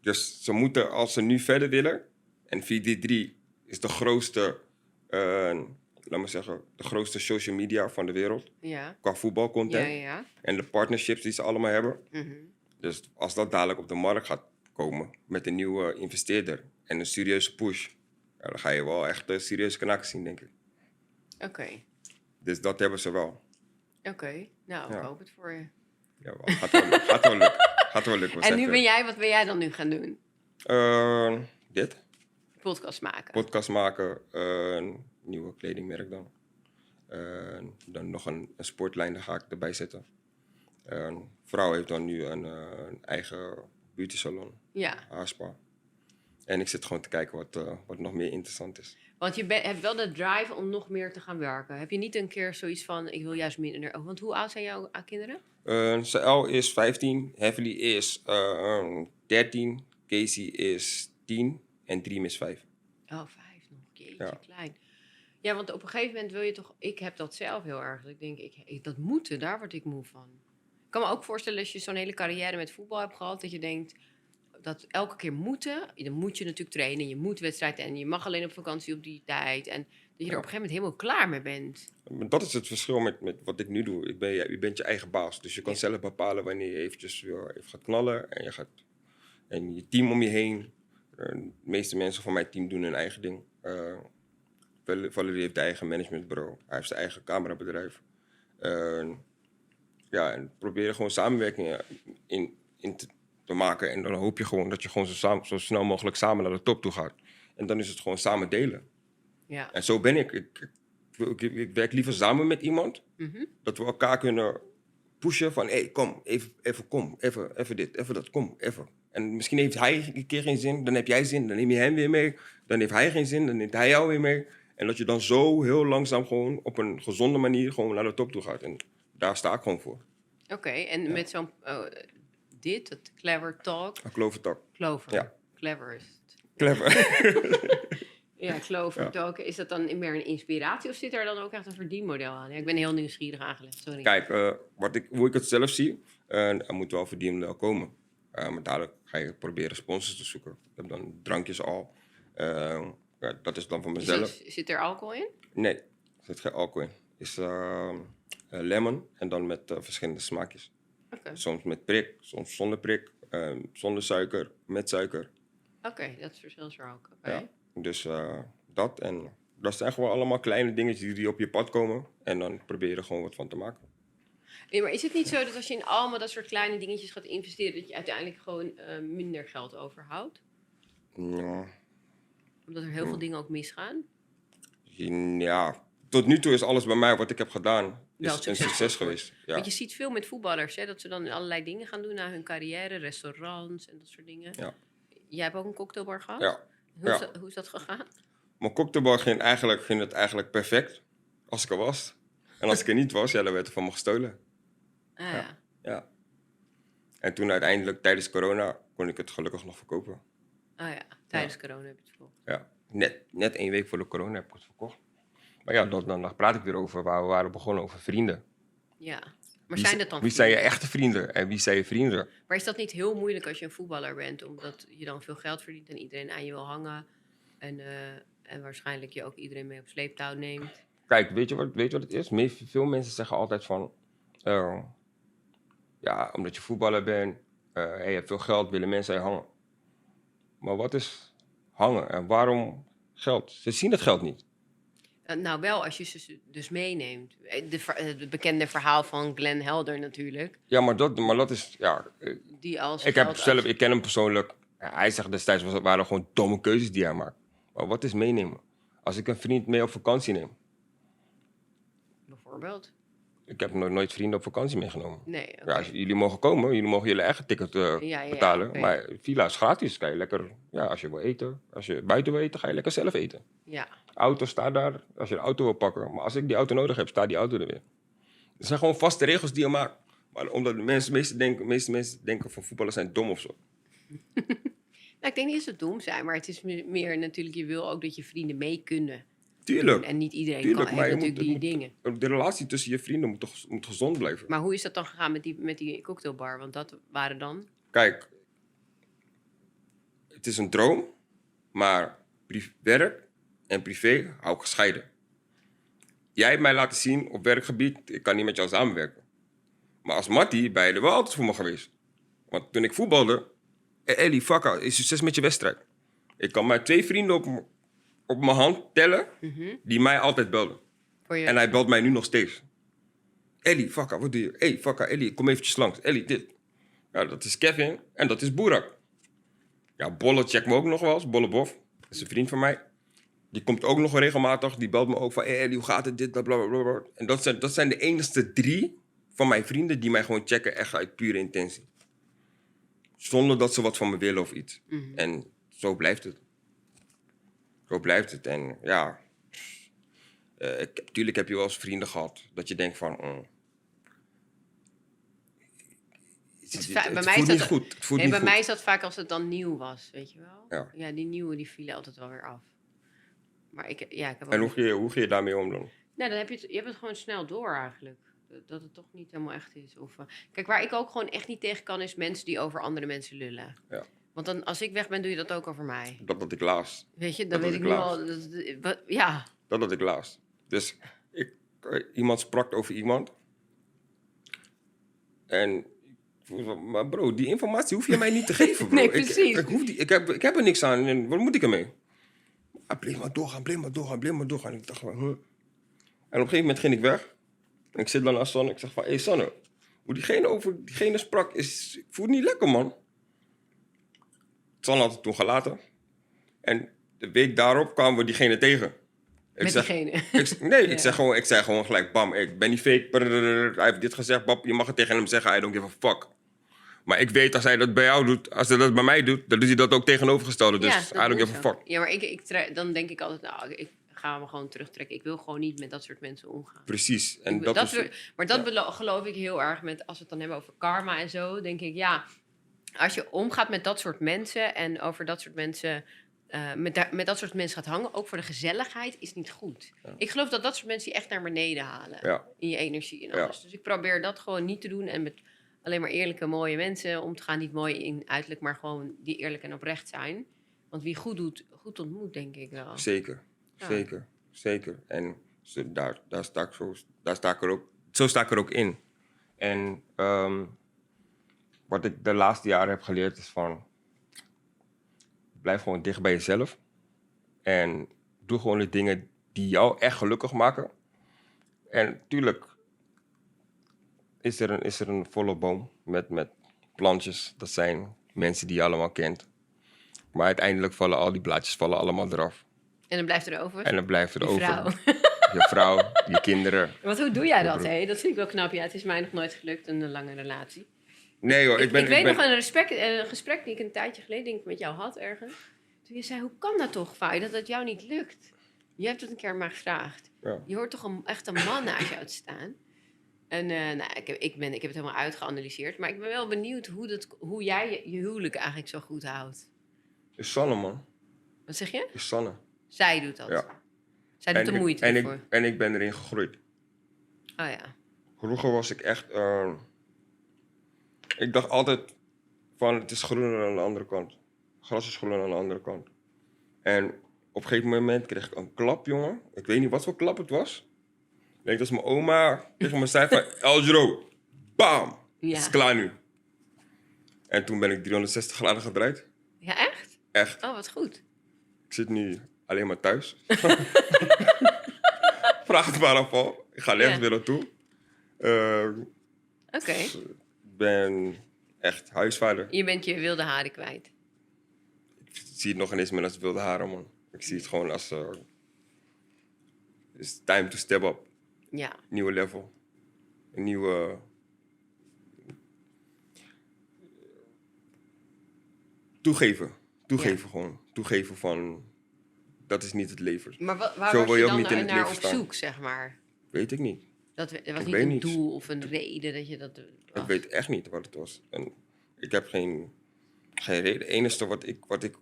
Dus ze moeten, als ze nu verder willen, en 4D3 is de grootste, laat maar zeggen, de grootste social media van de wereld. Ja, Qua voetbalcontent. ja. En de partnerships die ze allemaal hebben. Mhm. Dus als dat dadelijk op de markt gaat komen met een nieuwe investeerder en een serieuze push, ja, dan ga je wel echt serieuze knaken zien, denk ik. Oké. Dus dat hebben ze wel. Oké. Nou, ik Ja. hoop het voor je. Ja, gaat wel lukken. Gaat wel lukken. En nu wat ben jij dan nu gaan doen? Dit. Podcast maken. Podcast maken, een nieuwe kledingmerk dan. Dan nog een sportlijn, daar ga ik erbij zetten. Een vrouw heeft dan nu een eigen beauty salon, Ja, haarspa. En ik zit gewoon te kijken wat nog meer interessant is. want je hebt wel de drive om nog meer te gaan werken. Heb je niet een keer zoiets van, ik wil juist minder... Oh, want hoe oud zijn jouw kinderen? Saël is 15, Heavenly is 13, Casey is 10 en Dream is 5. Oh, 5 nog. Jeetje, Ja. klein. Ja, want op een gegeven moment wil je toch... Ik heb dat zelf heel erg. Ik denk, dat moeten, daar word ik moe van. Ik kan me ook voorstellen als je zo'n hele carrière met voetbal hebt gehad... dat je denkt, dat elke keer moeten... Dan moet je natuurlijk trainen, je moet wedstrijden... en je mag alleen op vakantie op die tijd. En dat je er op een gegeven moment helemaal klaar mee bent. Maar dat is het verschil met wat ik nu doe. Je bent je eigen baas. Dus je kan zelf bepalen wanneer je eventjes weer even gaat knallen. En je team om je heen. De meeste mensen van mijn team doen hun eigen ding. Valerie heeft zijn eigen managementbureau. Hij heeft zijn eigen camerabedrijf. Ja, en proberen gewoon samenwerkingen in te maken. En dan hoop je gewoon dat je gewoon zo snel mogelijk samen naar de top toe gaat. En dan is het gewoon samen delen. Ja. En zo ben ik. Ik werk liever samen met iemand. Mhm. Dat we elkaar kunnen pushen van... Hé, kom, even dit, even dat, kom, even. En misschien heeft hij een keer geen zin, dan heb jij zin. Dan neem je hem weer mee. Dan heeft hij geen zin, dan neemt hij jou weer mee. En dat je dan zo heel langzaam gewoon op een gezonde manier... gewoon naar de top toe gaat. En daar sta ik gewoon voor. Oké, en met zo'n... dat Clever Talk. Een kloventak. Clover. Ja. Clever is het. Clever. Ja, Clover Ja. Talk. Is dat dan meer een inspiratie of zit er dan ook echt een verdienmodel aan? Ja, ik ben heel nieuwsgierig aangelegd, sorry. Kijk, hoe ik het zelf zie... er moet wel verdienmodel komen. Maar dadelijk ga je proberen sponsors te zoeken. Ik heb dan drankjes al. Ja, dat is dan voor mezelf. Zit er alcohol in? Nee, er zit geen alcohol in. Het is lemon en dan met verschillende smaakjes. Oké. Soms met prik, soms zonder prik, zonder suiker, met suiker. Oké, dat verschilt er ook. Oké. Ja. Dus dat. En dat zijn gewoon allemaal kleine dingetjes die op je pad komen. En dan probeer je er gewoon wat van te maken. Nee, maar is het niet zo dat als je in allemaal dat soort kleine dingetjes gaat investeren, dat je uiteindelijk gewoon minder geld overhoudt? Ja. Omdat er heel veel dingen ook misgaan? Ja, tot nu toe is alles bij mij wat ik heb gedaan Wel is een succes geweest. Ja. Want je ziet veel met voetballers, hè, dat ze dan allerlei dingen gaan doen na hun carrière, restaurants en dat soort dingen. Ja. Jij hebt ook een cocktailbar gehad? Ja. Hoe is dat gegaan? Mijn cocktailbar ging het eigenlijk perfect als ik er was. En als ik er niet was, dan werd er van me gestolen. Ah, ja. Ja. En toen uiteindelijk, tijdens corona, kon ik het gelukkig nog verkopen. Ah ja, tijdens corona heb je het verkocht. Ja, net 1 week voor de corona heb ik het verkocht. Maar ja, dan praat ik weer over waar we waren begonnen, over vrienden. Ja, maar zijn dat dan Wie zijn je vrienden? echte vrienden en wie zijn je vrienden? Maar is dat niet heel moeilijk als je een voetballer bent, omdat je dan veel geld verdient en iedereen aan je wil hangen en waarschijnlijk je ook iedereen mee op sleeptouw neemt? Kijk, weet je wat het is? Veel mensen zeggen altijd van... ja, omdat je voetballer bent, je hebt veel geld, willen mensen aan je hangen. Maar wat is hangen en waarom geld? Ze zien het geld niet. Nou, wel als je ze dus meeneemt. Het bekende verhaal van Glenn Helder natuurlijk. Ja, maar dat is... Ja, Die als ik ken hem persoonlijk. Hij zegt destijds, waren gewoon domme keuzes die hij maakt. Maar wat is meenemen? Als ik een vriend mee op vakantie neem. Bijvoorbeeld. Ik heb nog nooit vrienden op vakantie meegenomen. Nee, oké. Ja, jullie mogen komen, jullie mogen jullie eigen ticket betalen. oké. Maar villa is gratis. Kan je lekker, als je wil eten, als je buiten wil eten, ga je lekker zelf eten. Ja. Auto staat daar, als je de auto wil pakken. Maar als ik die auto nodig heb, staat die auto er weer. Er zijn gewoon vaste regels die je maakt. Maar omdat de meeste mensen denken van voetballers zijn dom of zo. Nou, ik denk niet dat ze dom zijn, maar het is meer natuurlijk, je wil ook dat je vrienden mee kunnen. Tuurlijk. En niet iedereen Tuurlijk, kan, maar heeft je natuurlijk die dingen. De relatie tussen je vrienden moet gezond blijven. Maar hoe is dat dan gegaan met die cocktailbar? Want dat waren dan... Kijk, het is een droom, maar werk en privé hou ik gescheiden. Jij hebt mij laten zien op werkgebied, ik kan niet met jou samenwerken. Maar als Mattie ben je er wel altijd voor me geweest. Want toen ik voetbalde, Ellie, fakka, is succes met je wedstrijd. Ik kan maar 2 vrienden op mijn hand tellen die mij altijd belden. Voor je... En hij belt mij nu nog steeds. Ellie, fakka, wat doe je? Hey, fakka, Ellie, kom eventjes langs. Ellie, dit. Ja, dat is Kevin en dat is Boerak. Ja, Bolle checkt me ook nog wel eens. Bolle Bof, dat is een vriend van mij. Die komt ook nog regelmatig. Die belt me ook van, hey Ellie, hoe gaat het? Dit, dat, blablabla. En dat zijn de enigste 3 van mijn vrienden die mij gewoon checken echt uit pure intentie. Zonder dat ze wat van me willen of iets. En zo blijft het. Zo blijft het. En ja, tuurlijk heb je wel eens vrienden gehad dat je denkt van... Het voelt niet goed. Bij mij is dat vaak als het dan nieuw was, weet je wel? Ja. Ja, die nieuwe die vielen altijd wel weer af. Maar ik heb ook... En hoe ga je daarmee om dan? Nou, dan je hebt het gewoon snel door eigenlijk. Dat het toch niet helemaal echt is. Kijk, waar ik ook gewoon echt niet tegen kan, is mensen die over andere mensen lullen. Ja. Want dan, als ik weg ben, doe je dat ook over mij. Dat had ik laatst. Weet je, dan Dat weet had ik ik nu al... Ja. Dat had ik laatst. Dus iemand sprak over iemand. En... Maar bro, die informatie hoef je mij niet te geven, bro. Nee, precies. Ik heb er niks aan. En wat moet ik ermee? Bleef maar doorgaan. Ik dacht van, huh? En op een gegeven moment ging ik weg. En ik zit dan naast Sanne. Ik zeg van, hé Sanne, hoe diegene over diegene sprak, ik voel het niet lekker, man. Sanne had het toen gelaten. En de week daarop kwamen we diegene tegen. Diegene? Ik zei gewoon gelijk, bam, ik ben niet fake. Hij heeft dit gezegd, bam, je mag het tegen hem zeggen, I don't give a fuck. Maar ik weet, als hij dat bij jou doet, als hij dat bij mij doet, dan doet hij dat ook tegenovergestelde. Dus I don't give a fuck. Ja, maar dan denk ik altijd, nou, ik ga me gewoon terugtrekken. Ik wil gewoon niet met dat soort mensen omgaan. Precies. En maar dat geloof ik heel erg met, als we het dan hebben over karma en zo, denk ik, ja, als je omgaat met dat soort mensen en over dat soort mensen... met dat soort mensen gaat hangen, ook voor de gezelligheid, is niet goed. Ja. Ik geloof dat dat soort mensen je echt naar beneden halen. In je energie en alles. Ja. Dus ik probeer dat gewoon niet te doen en met alleen maar eerlijke, mooie mensen om te gaan. Niet mooi in uiterlijk, maar gewoon die eerlijk en oprecht zijn. Want wie goed doet, goed ontmoet, denk ik wel. Zeker. En zo sta ik er ook in. En wat ik de laatste jaren heb geleerd is van... Blijf gewoon dicht bij jezelf. En doe gewoon de dingen die jou echt gelukkig maken. En tuurlijk is er een volle boom met plantjes. Dat zijn mensen die je allemaal kent. Maar uiteindelijk vallen al die blaadjes allemaal eraf. En dan blijft er over? En dan blijft er Je over vrouw. je vrouw, je kinderen. Want hoe doe jij dat, broer. hè? Dat vind ik wel knap. Ja, het is mij nog nooit gelukt, een lange relatie. Nee hoor, Ik weet nog een gesprek die ik een tijdje geleden denk ik, met jou had ergens. Toen je zei, hoe kan dat toch, Fai, dat het jou niet lukt? Je hebt het een keer maar gevraagd. Ja. Je hoort toch echt een man naast jou te staan? En nou, ik heb het helemaal uitgeanalyseerd. Maar ik ben wel benieuwd hoe jij je huwelijk eigenlijk zo goed houdt. Is Sanne, man. Wat zeg je? Is Sanne. Zij doet dat. Ja. Zij doet de moeite ervoor. En ik ben erin gegroeid. Oh ja. Vroeger was ik echt... ik dacht altijd van het is groener aan de andere kant. Gras is groener aan de andere kant. En op een gegeven moment kreeg ik een klap, jongen. Ik weet niet wat voor klap het was. Ik denk dat mijn oma tegen me zei van... Eljero, bam! Ja. Het is klaar nu. En toen ben ik 360 graden gedraaid. Ja, echt? Echt. Oh, wat goed. Ik zit nu alleen maar thuis. Vraag het maar af al. Ik ga nergens Ja. meer naartoe. Oké. Ik ben echt huisvader. Je bent je wilde haren kwijt. Ik zie het nog ineens meer als wilde haren, man. Ik zie het gewoon als... it's time to step up. Ja. Nieuwe level. Een nieuwe... Toegeven. Toegeven gewoon. Toegeven van... Dat is niet het leven. Maar waar Zo was wil je je ook dan niet in het naar leven op staan. zoek, zeg maar? Weet ik niet. Dat was Ik niet weet een niet. doel of een reden dat je dat was. Ik weet echt niet wat het was. En ik heb geen reden. Het enige wat ik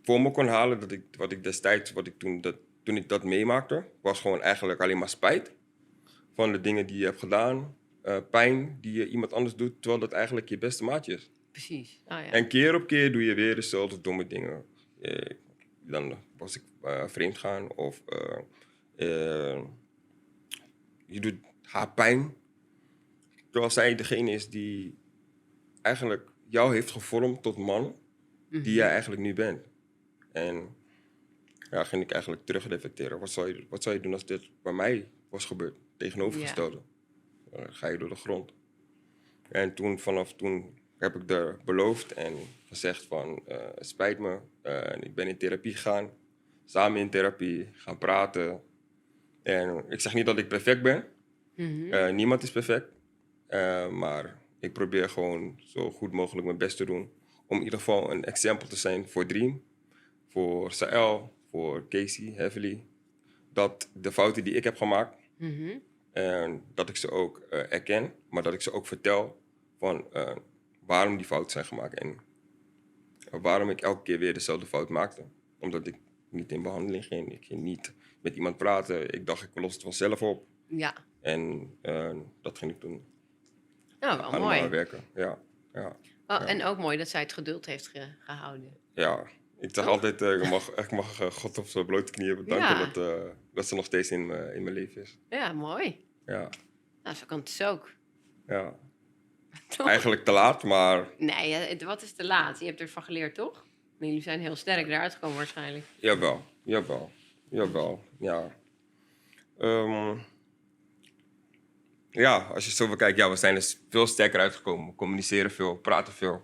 voor me kon halen, wat ik destijds, toen ik dat meemaakte, was gewoon eigenlijk alleen maar spijt van de dingen die je hebt gedaan. Pijn die je iemand anders doet, terwijl dat eigenlijk je beste maatje is. Precies. Oh, ja. En keer op keer doe je weer dezelfde domme dingen. Dan was ik vreemd gaan of je doet haar pijn. Terwijl zij degene is die eigenlijk jou heeft gevormd tot man die jij eigenlijk nu bent. En ja, ging ik eigenlijk terugreflecteren. Wat zou je doen als dit bij mij was gebeurd? Tegenovergestelde. Dan ga je door de grond. En vanaf toen heb ik er beloofd en gezegd van... het spijt me, ik ben in therapie gegaan. Samen in therapie, gaan praten. En ik zeg niet dat ik perfect ben. Niemand is perfect. Maar ik probeer gewoon zo goed mogelijk mijn best te doen. Om in ieder geval een exempel te zijn voor Dream. Voor Saël, voor Casey, Heavily. Dat de fouten die ik heb gemaakt... En dat ik ze ook erken, maar dat ik ze ook vertel van waarom die fouten zijn gemaakt. En waarom ik elke keer weer dezelfde fout maakte. Omdat ik niet in behandeling ging. Ik ging niet met iemand praten. Ik dacht, ik los het vanzelf op. Ja. En dat ging ik toen Nou, wel aan mooi. werken. Ja. En ook mooi dat zij het geduld heeft gehouden. Ja. Ik zeg altijd, ik mag God op zijn blote knieën bedanken Ja. dat ze nog steeds in mijn leven is. Ja, mooi. Ja. Nou, zo kan het dus ook. Ja. Toch? Eigenlijk te laat, maar Nee, wat is te laat? Je hebt ervan geleerd, toch? Maar jullie zijn heel sterk eruit gekomen waarschijnlijk. jawel, ja. Ja, als je zo bekijkt, ja, we zijn er veel sterker uitgekomen. We communiceren veel, praten veel.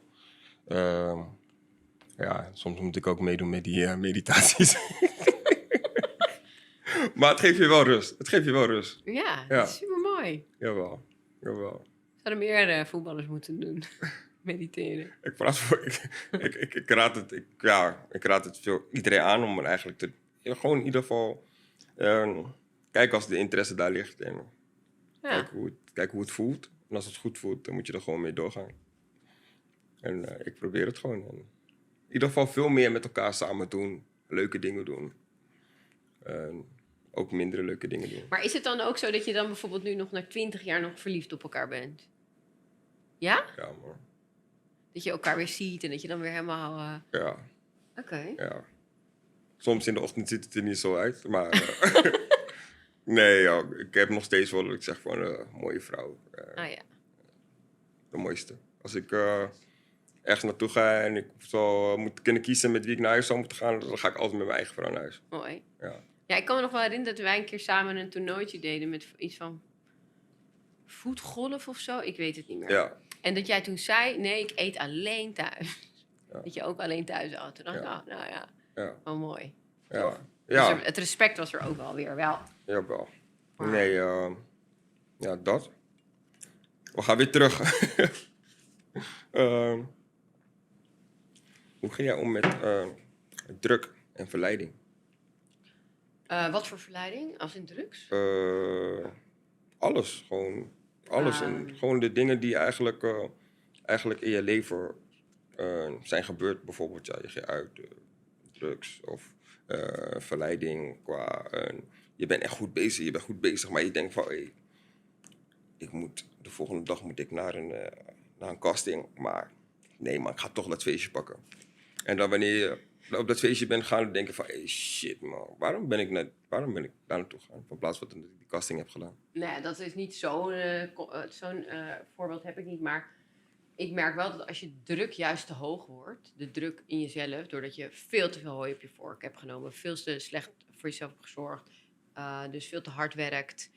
Ja, soms moet ik ook meedoen met die meditaties. Maar het geeft je wel rust. Ja, Ja. dat is supermooi. Jawel. Zouden meer voetballers moeten doen. Mediteren. Ik raad het veel iedereen aan om er eigenlijk gewoon in ieder geval kijken als de interesse daar ligt en Ja. kijk hoe het voelt. En als het goed voelt, dan moet je er gewoon mee doorgaan. En ik probeer het gewoon. En in ieder geval veel meer met elkaar samen doen, leuke dingen doen. Ook mindere leuke dingen doen. Maar is het dan ook zo dat je dan bijvoorbeeld nu nog na 20 jaar nog verliefd op elkaar bent? Ja? Ja, man. Dat je elkaar weer ziet en dat je dan weer helemaal... Ja. Oké. Ja. Soms in de ochtend ziet het er niet zo uit, maar... nee, ja, ik heb nog steeds wel dat ik zeg van mooie vrouw. Ah ja. De mooiste. Als ik ergens naartoe ga en ik zou moeten kunnen kiezen met wie ik naar huis zou moeten gaan, dan ga ik altijd met mijn eigen vrouw naar huis. Mooi. Ja. Ja, ik kan me nog wel herinneren dat wij een keer samen een toernooitje deden met iets van voetgolf of zo. Ik weet het niet meer. Ja. En dat jij toen zei, nee, ik eet alleen thuis. Ja. Dat je ook alleen thuis had. Toen dacht ik, Ja. nou ja, Ja. wel mooi. Ja. Dus Ja. het respect was er ook wel weer wel. Jawel. Maar- Nee, ja, dat. We gaan weer terug. Hoe ga jij om met druk en verleiding? Wat voor verleiding? Als in drugs? Alles, gewoon alles. En gewoon de dingen die eigenlijk in je leven zijn gebeurd. Bijvoorbeeld, ja, je ging uit, drugs of verleiding qua... je bent echt goed bezig, je bent goed bezig, maar je denkt van... Hey, de volgende dag moet ik naar een casting, maar nee man, ik ga toch dat feestje pakken. En dan wanneer je op dat feestje bent gaan, dan denk je van... Hey, shit man, waarom ben ik daar naartoe gegaan? In plaats van dat ik die casting heb gedaan. Nee, dat is niet zo'n voorbeeld heb ik niet. Maar ik merk wel dat als je druk juist te hoog wordt, de druk in jezelf, doordat je veel te veel hooi op je vork hebt genomen, veel te slecht voor jezelf hebt gezorgd, dus veel te hard werkt,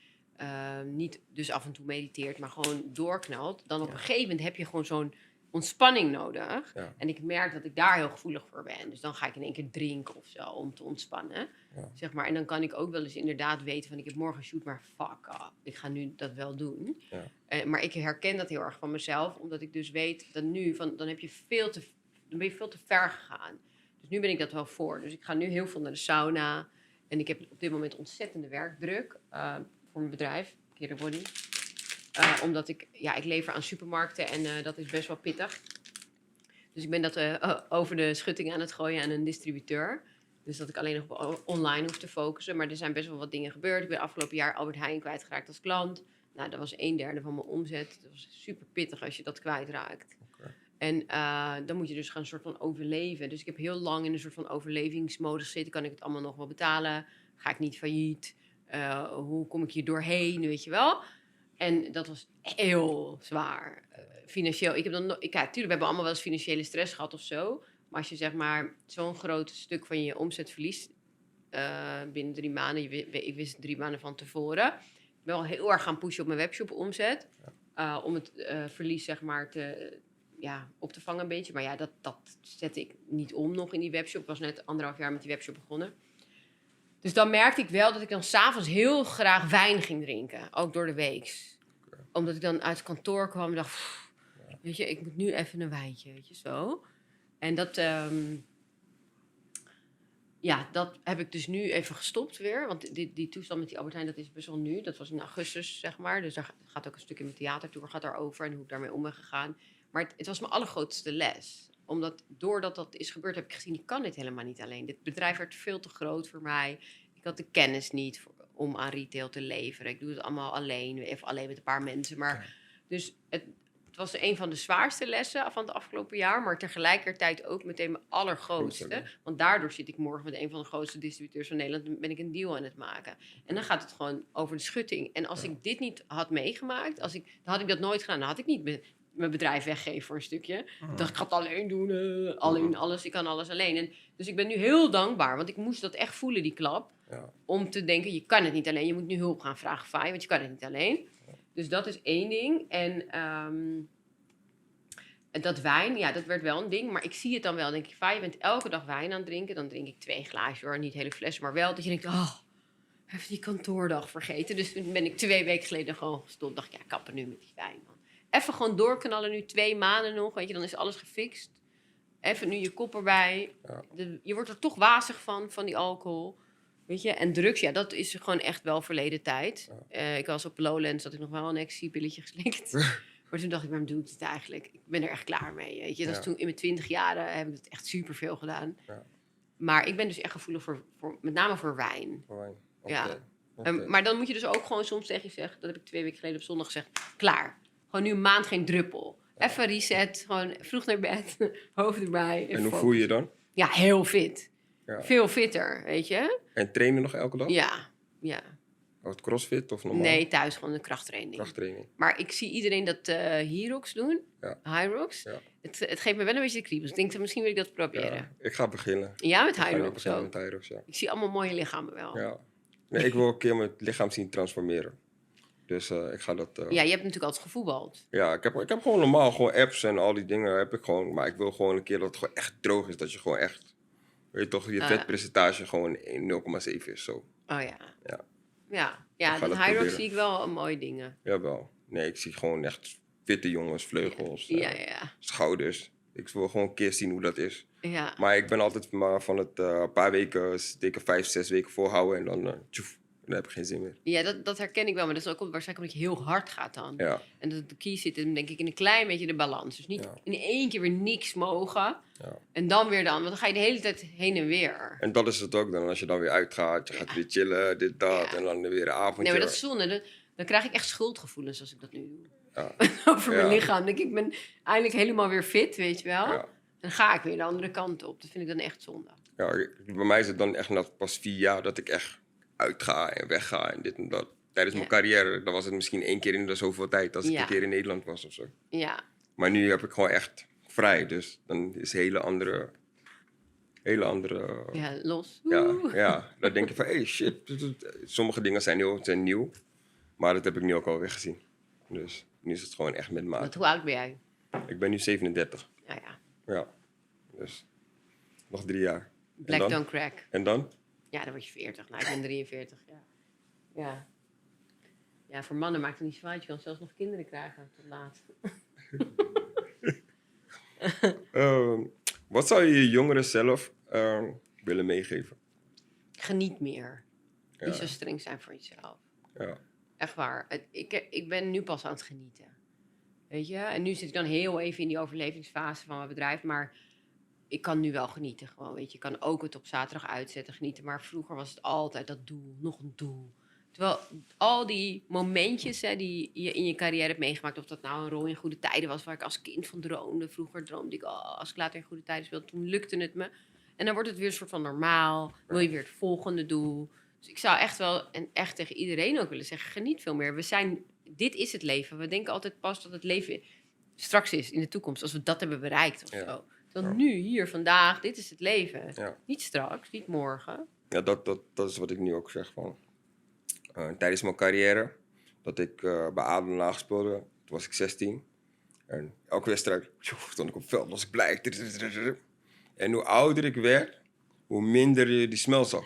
niet dus af en toe mediteert, maar gewoon doorknalt, dan op een gegeven moment heb je gewoon zo'n ontspanning nodig. Ja. En ik merk dat ik daar heel gevoelig voor ben. Dus dan ga ik in één keer drinken of zo om te ontspannen. Ja. Zeg maar. En dan kan ik ook wel eens inderdaad weten van ik heb morgen een shoot, maar fuck off. Ik ga nu dat wel doen. Ja. Maar ik herken dat heel erg van mezelf, omdat ik dus weet dat nu, dan ben je veel te ver gegaan. Dus nu ben ik dat wel voor. Dus ik ga nu heel veel naar de sauna. En ik heb op dit moment ontzettende werkdruk voor mijn bedrijf, Kira Body. Omdat ik lever aan supermarkten en dat is best wel pittig. Dus ik ben dat over de schutting aan het gooien aan een distributeur. Dus dat ik alleen nog online hoef te focussen. Maar er zijn best wel wat dingen gebeurd. Ik ben afgelopen jaar Albert Heijn kwijtgeraakt als klant. Nou, dat was 1/3 van mijn omzet. Dat was super pittig als je dat kwijtraakt. Okay. En dan moet je dus gaan een soort van overleven. Dus ik heb heel lang in een soort van overlevingsmodus gezeten. Kan ik het allemaal nog wel betalen? Ga ik niet failliet? Hoe kom ik hier doorheen? Weet je wel? En dat was heel zwaar. Financieel. Tuurlijk, we hebben allemaal wel eens financiële stress gehad of zo. Maar als je zeg maar zo'n groot stuk van je omzet verliest binnen 3 maanden. Ik wist 3 maanden van tevoren. Ik ben wel heel erg gaan pushen op mijn webshop omzet. Om het verlies zeg maar op te vangen een beetje. Maar ja, dat zette ik niet om nog in die webshop. Ik was net 1,5 jaar met die webshop begonnen. Dus dan merkte ik wel dat ik dan 's avonds heel graag wijn ging drinken. Ook door de week. Omdat ik dan uit het kantoor kwam en dacht... Weet je, ik moet nu even een wijntje, weet je, zo. En dat heb ik dus nu even gestopt weer. Want die toestand met die Albert Heijn, dat is best wel nu. Dat was in augustus, zeg maar. Dus daar gaat ook een stuk in mijn theatertour gaat daarover en hoe ik daarmee om ben gegaan. Maar het was mijn allergrootste les. Omdat doordat dat is gebeurd, heb ik gezien, ik kan dit helemaal niet alleen. Dit bedrijf werd veel te groot voor mij. Ik had de kennis niet om aan retail te leveren. Ik doe het allemaal alleen, even alleen met een paar mensen. Maar dus het was een van de zwaarste lessen van het afgelopen jaar, maar tegelijkertijd ook meteen mijn allergrootste. Want daardoor zit ik morgen met een van de grootste distributeurs van Nederland en ben ik een deal aan het maken. En dan gaat het gewoon over de schutting. En als ik dit niet had meegemaakt, dan had ik dat nooit gedaan. Dan had ik niet mijn bedrijf weggeven voor een stukje. Ik dacht, ik ga het alleen doen. Alleen alles, ik kan alles alleen. En dus ik ben nu heel dankbaar, want ik moest dat echt voelen, die klap. Ja. Om te denken, je kan het niet alleen. Je moet nu hulp gaan vragen van je, want je kan het niet alleen. Dus dat is één ding. En dat wijn, ja, dat werd wel een ding. Maar ik zie het dan wel. Denk ik, je bent elke dag wijn aan het drinken. Dan drink ik 2 glaasjes hoor, niet hele flessen. Maar wel dat je denkt, even die kantoordag vergeten. Dus toen ben ik 2 weken geleden gewoon gestopt. Dacht ik, ja, kappen nu met die wijn, man. Even gewoon doorknallen nu 2 maanden nog. Weet je, dan is alles gefixt. Even nu je kop erbij. Ja. Je wordt er toch wazig van die alcohol. Weet je, en drugs, ja, dat is gewoon echt wel verleden tijd. Ja. Ik was op Lowlands, dat ik nog wel een ecstasy-pilletje geslikt. Maar toen dacht ik, waarom doe ik dit eigenlijk? Ik ben er echt klaar mee, weet je. Dat is toen in mijn 20 jaren heb ik het echt superveel gedaan. Ja. Maar ik ben dus echt gevoelig voor met name voor wijn. Okay. Ja. Maar dan moet je dus ook gewoon soms tegen je zeggen, dat heb ik 2 weken geleden op zondag gezegd, klaar. Gewoon nu een maand geen druppel. Ja. Even reset, gewoon vroeg naar bed, hoofd erbij. En hoe voel je je dan? Ja, heel fit. Ja. Veel fitter, weet je. En trainen nog elke dag? Ja. Wat crossfit of normaal? Nee, thuis gewoon een krachttraining. Krachttraining. Maar ik zie iedereen dat Hyrox doen. Ja. Hyrox. Ja. Het geeft me wel een beetje de kriebels. Ik denk, misschien wil ik dat proberen. Ja, ik ga beginnen. Ja, met Ik ga nu Hyrox beginnen ook. met Hyrox, ja. Ik zie allemaal mooie lichamen wel. Ja. Nee, ik wil een keer mijn lichaam zien transformeren. Dus ik ga dat... Ja, je hebt natuurlijk altijd gevoetbald. Ja, ik heb gewoon normaal gewoon apps en al die dingen heb ik gewoon. Maar ik wil gewoon een keer dat het gewoon echt droog is. Dat je gewoon echt, weet je toch, je vetpercentage gewoon 0,7 is zo. Oh ja. Ja. Ja, ga dat dat Hyrox proberen. zie ik wel mooie dingen. Jawel. Nee, ik zie gewoon echt fitte jongens, vleugels, Ja. schouders. Ik wil gewoon een keer zien hoe dat is. Ja. Maar ik ben altijd maar van het een paar weken, zeker 5, 6 weken volhouden en dan tjoef, dan heb ik geen zin meer. Ja, dat herken ik wel. Maar dat is ook waarschijnlijk omdat je heel hard gaat dan. Ja, En de key zit hem denk ik in een klein beetje de balans. Dus niet Ja. in één keer weer niks mogen. ja. En dan weer dan. Want dan ga je de hele tijd heen en weer. En dat is het ook dan, als je dan weer uitgaat, je gaat weer chillen, dit, dat, Ja. en dan weer een avondje. Nee, maar dat is zonde. Dan krijg ik echt schuldgevoelens als ik dat nu doe. Ja. Over mijn Ja. lichaam. Dan denk ik ben eindelijk helemaal weer fit, weet je wel. Ja. Dan ga ik weer de andere kant op. Dat vind ik dan echt zonde. Ja, bij mij is het dan echt net pas 4 jaar dat ik echt uitga en wegga en dit en dat. Tijdens mijn carrière, dan was het misschien 1 keer in de zoveel tijd als ik Ja. een keer in Nederland was of zo. Ja. Maar nu heb ik gewoon echt vrij, dus dan is hele andere Ja, los. ja, Oeh. ja. Dan denk je van, hey, shit. Sommige dingen zijn nieuw, maar dat heb ik nu ook alweer gezien. Dus nu is het gewoon echt met maat. Hoe oud ben jij? Ik ben nu 37. Ja, ja. Ja, dus nog 3 jaar. Black dan? don't crack. En dan? Ja, dan word je 40. Nou, ik ben 43. Ja. Ja, voor mannen maakt het niet zo uit. Je kan zelfs nog kinderen krijgen tot laat. Wat zou je jongeren zelf willen meegeven? Geniet meer. Ja. Niet zo streng zijn voor jezelf. Ja, Echt waar. Ik ben nu pas aan het genieten. Weet je? En nu zit ik dan heel even in die overlevingsfase van mijn bedrijf. Maar ik kan nu wel genieten gewoon. Weet je? Ik kan ook het op zaterdag uitzetten, genieten. Maar vroeger was het altijd dat doel. Nog een doel. Terwijl al die momentjes die je in je carrière hebt meegemaakt. Of dat nou een rol in goede tijden was. Waar ik als kind van droomde. Vroeger droomde ik, als ik later in goede tijden speelde. Toen lukte het me. En dan wordt het weer een soort van normaal. Wil je weer het volgende doel. Dus ik zou echt wel, en echt tegen iedereen ook willen zeggen, geniet veel meer. Dit is het leven. We denken altijd pas dat het leven straks is, in de toekomst. Als we dat hebben bereikt of Ja. zo. Dan Ja. nu, hier, vandaag, dit is het leven. ja. Niet straks, niet morgen. Ja, dat is wat ik nu ook zeg van. Tijdens mijn carrière, dat ik bij Adenlaag speelde, toen was ik 16. En elke wedstrijd stond ik op het veld, was ik blij. En hoe ouder ik werd, hoe minder je die smel zag.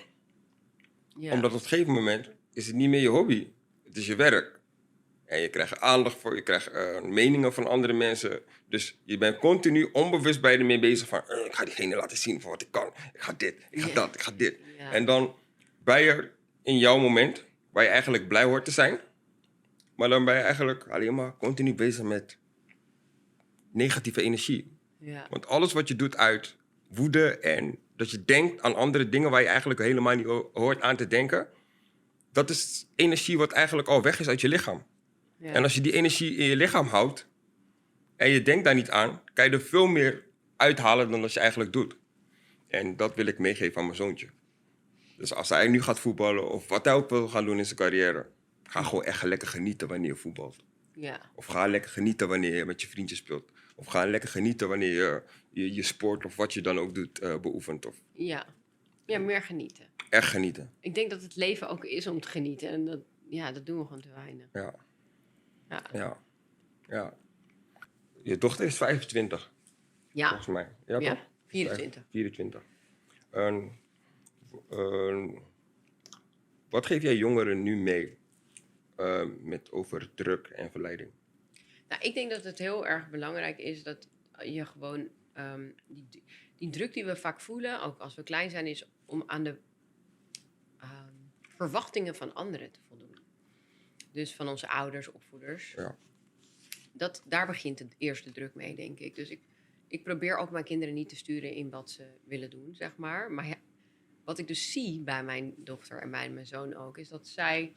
Ja. Omdat op een gegeven moment is het niet meer je hobby, het is je werk. En je krijgt aandacht voor, je krijgt meningen van andere mensen. Dus je bent continu onbewust bij je ermee bezig van, ik ga diegene laten zien van wat ik kan. Ik ga dit, ik ga Ja. dat, ik ga dit. Ja. En dan ben je in jouw moment, waar je eigenlijk blij hoort te zijn. Maar dan ben je eigenlijk alleen maar continu bezig met negatieve energie. Ja. Want alles wat je doet uit woede en dat je denkt aan andere dingen waar je eigenlijk helemaal niet hoort aan te denken. Dat is energie wat eigenlijk al weg is uit je lichaam. Ja. En als je die energie in je lichaam houdt en je denkt daar niet aan, kan je er veel meer uithalen dan als je eigenlijk doet. En dat wil ik meegeven aan mijn zoontje. Dus als hij nu gaat voetballen of wat hij ook wil gaan doen in zijn carrière, ga gewoon echt lekker genieten wanneer je voetbalt. Ja. Of ga lekker genieten wanneer je met je vriendjes speelt. Of ga lekker genieten wanneer je sport of wat je dan ook doet beoefent. Of Ja. Ja, meer genieten. echt genieten. Ik denk dat het leven ook is om te genieten. En dat doen we gewoon te weinig. Ja. Ja. Ja. Ja. Je dochter is 25, Ja. volgens mij. Ja, Ja, toch? 24. 24. Wat geef jij jongeren nu mee over druk en verleiding? Nou, ik denk dat het heel erg belangrijk is dat je gewoon die druk die we vaak voelen, ook als we klein zijn, is om aan de verwachtingen van anderen te voldoen. Dus van onze ouders, opvoeders. Ja. Daar begint het eerste druk mee, denk ik. Dus ik probeer ook mijn kinderen niet te sturen in wat ze willen doen, zeg maar. Maar ja, wat ik dus zie bij mijn dochter en bij mijn zoon ook, is dat zij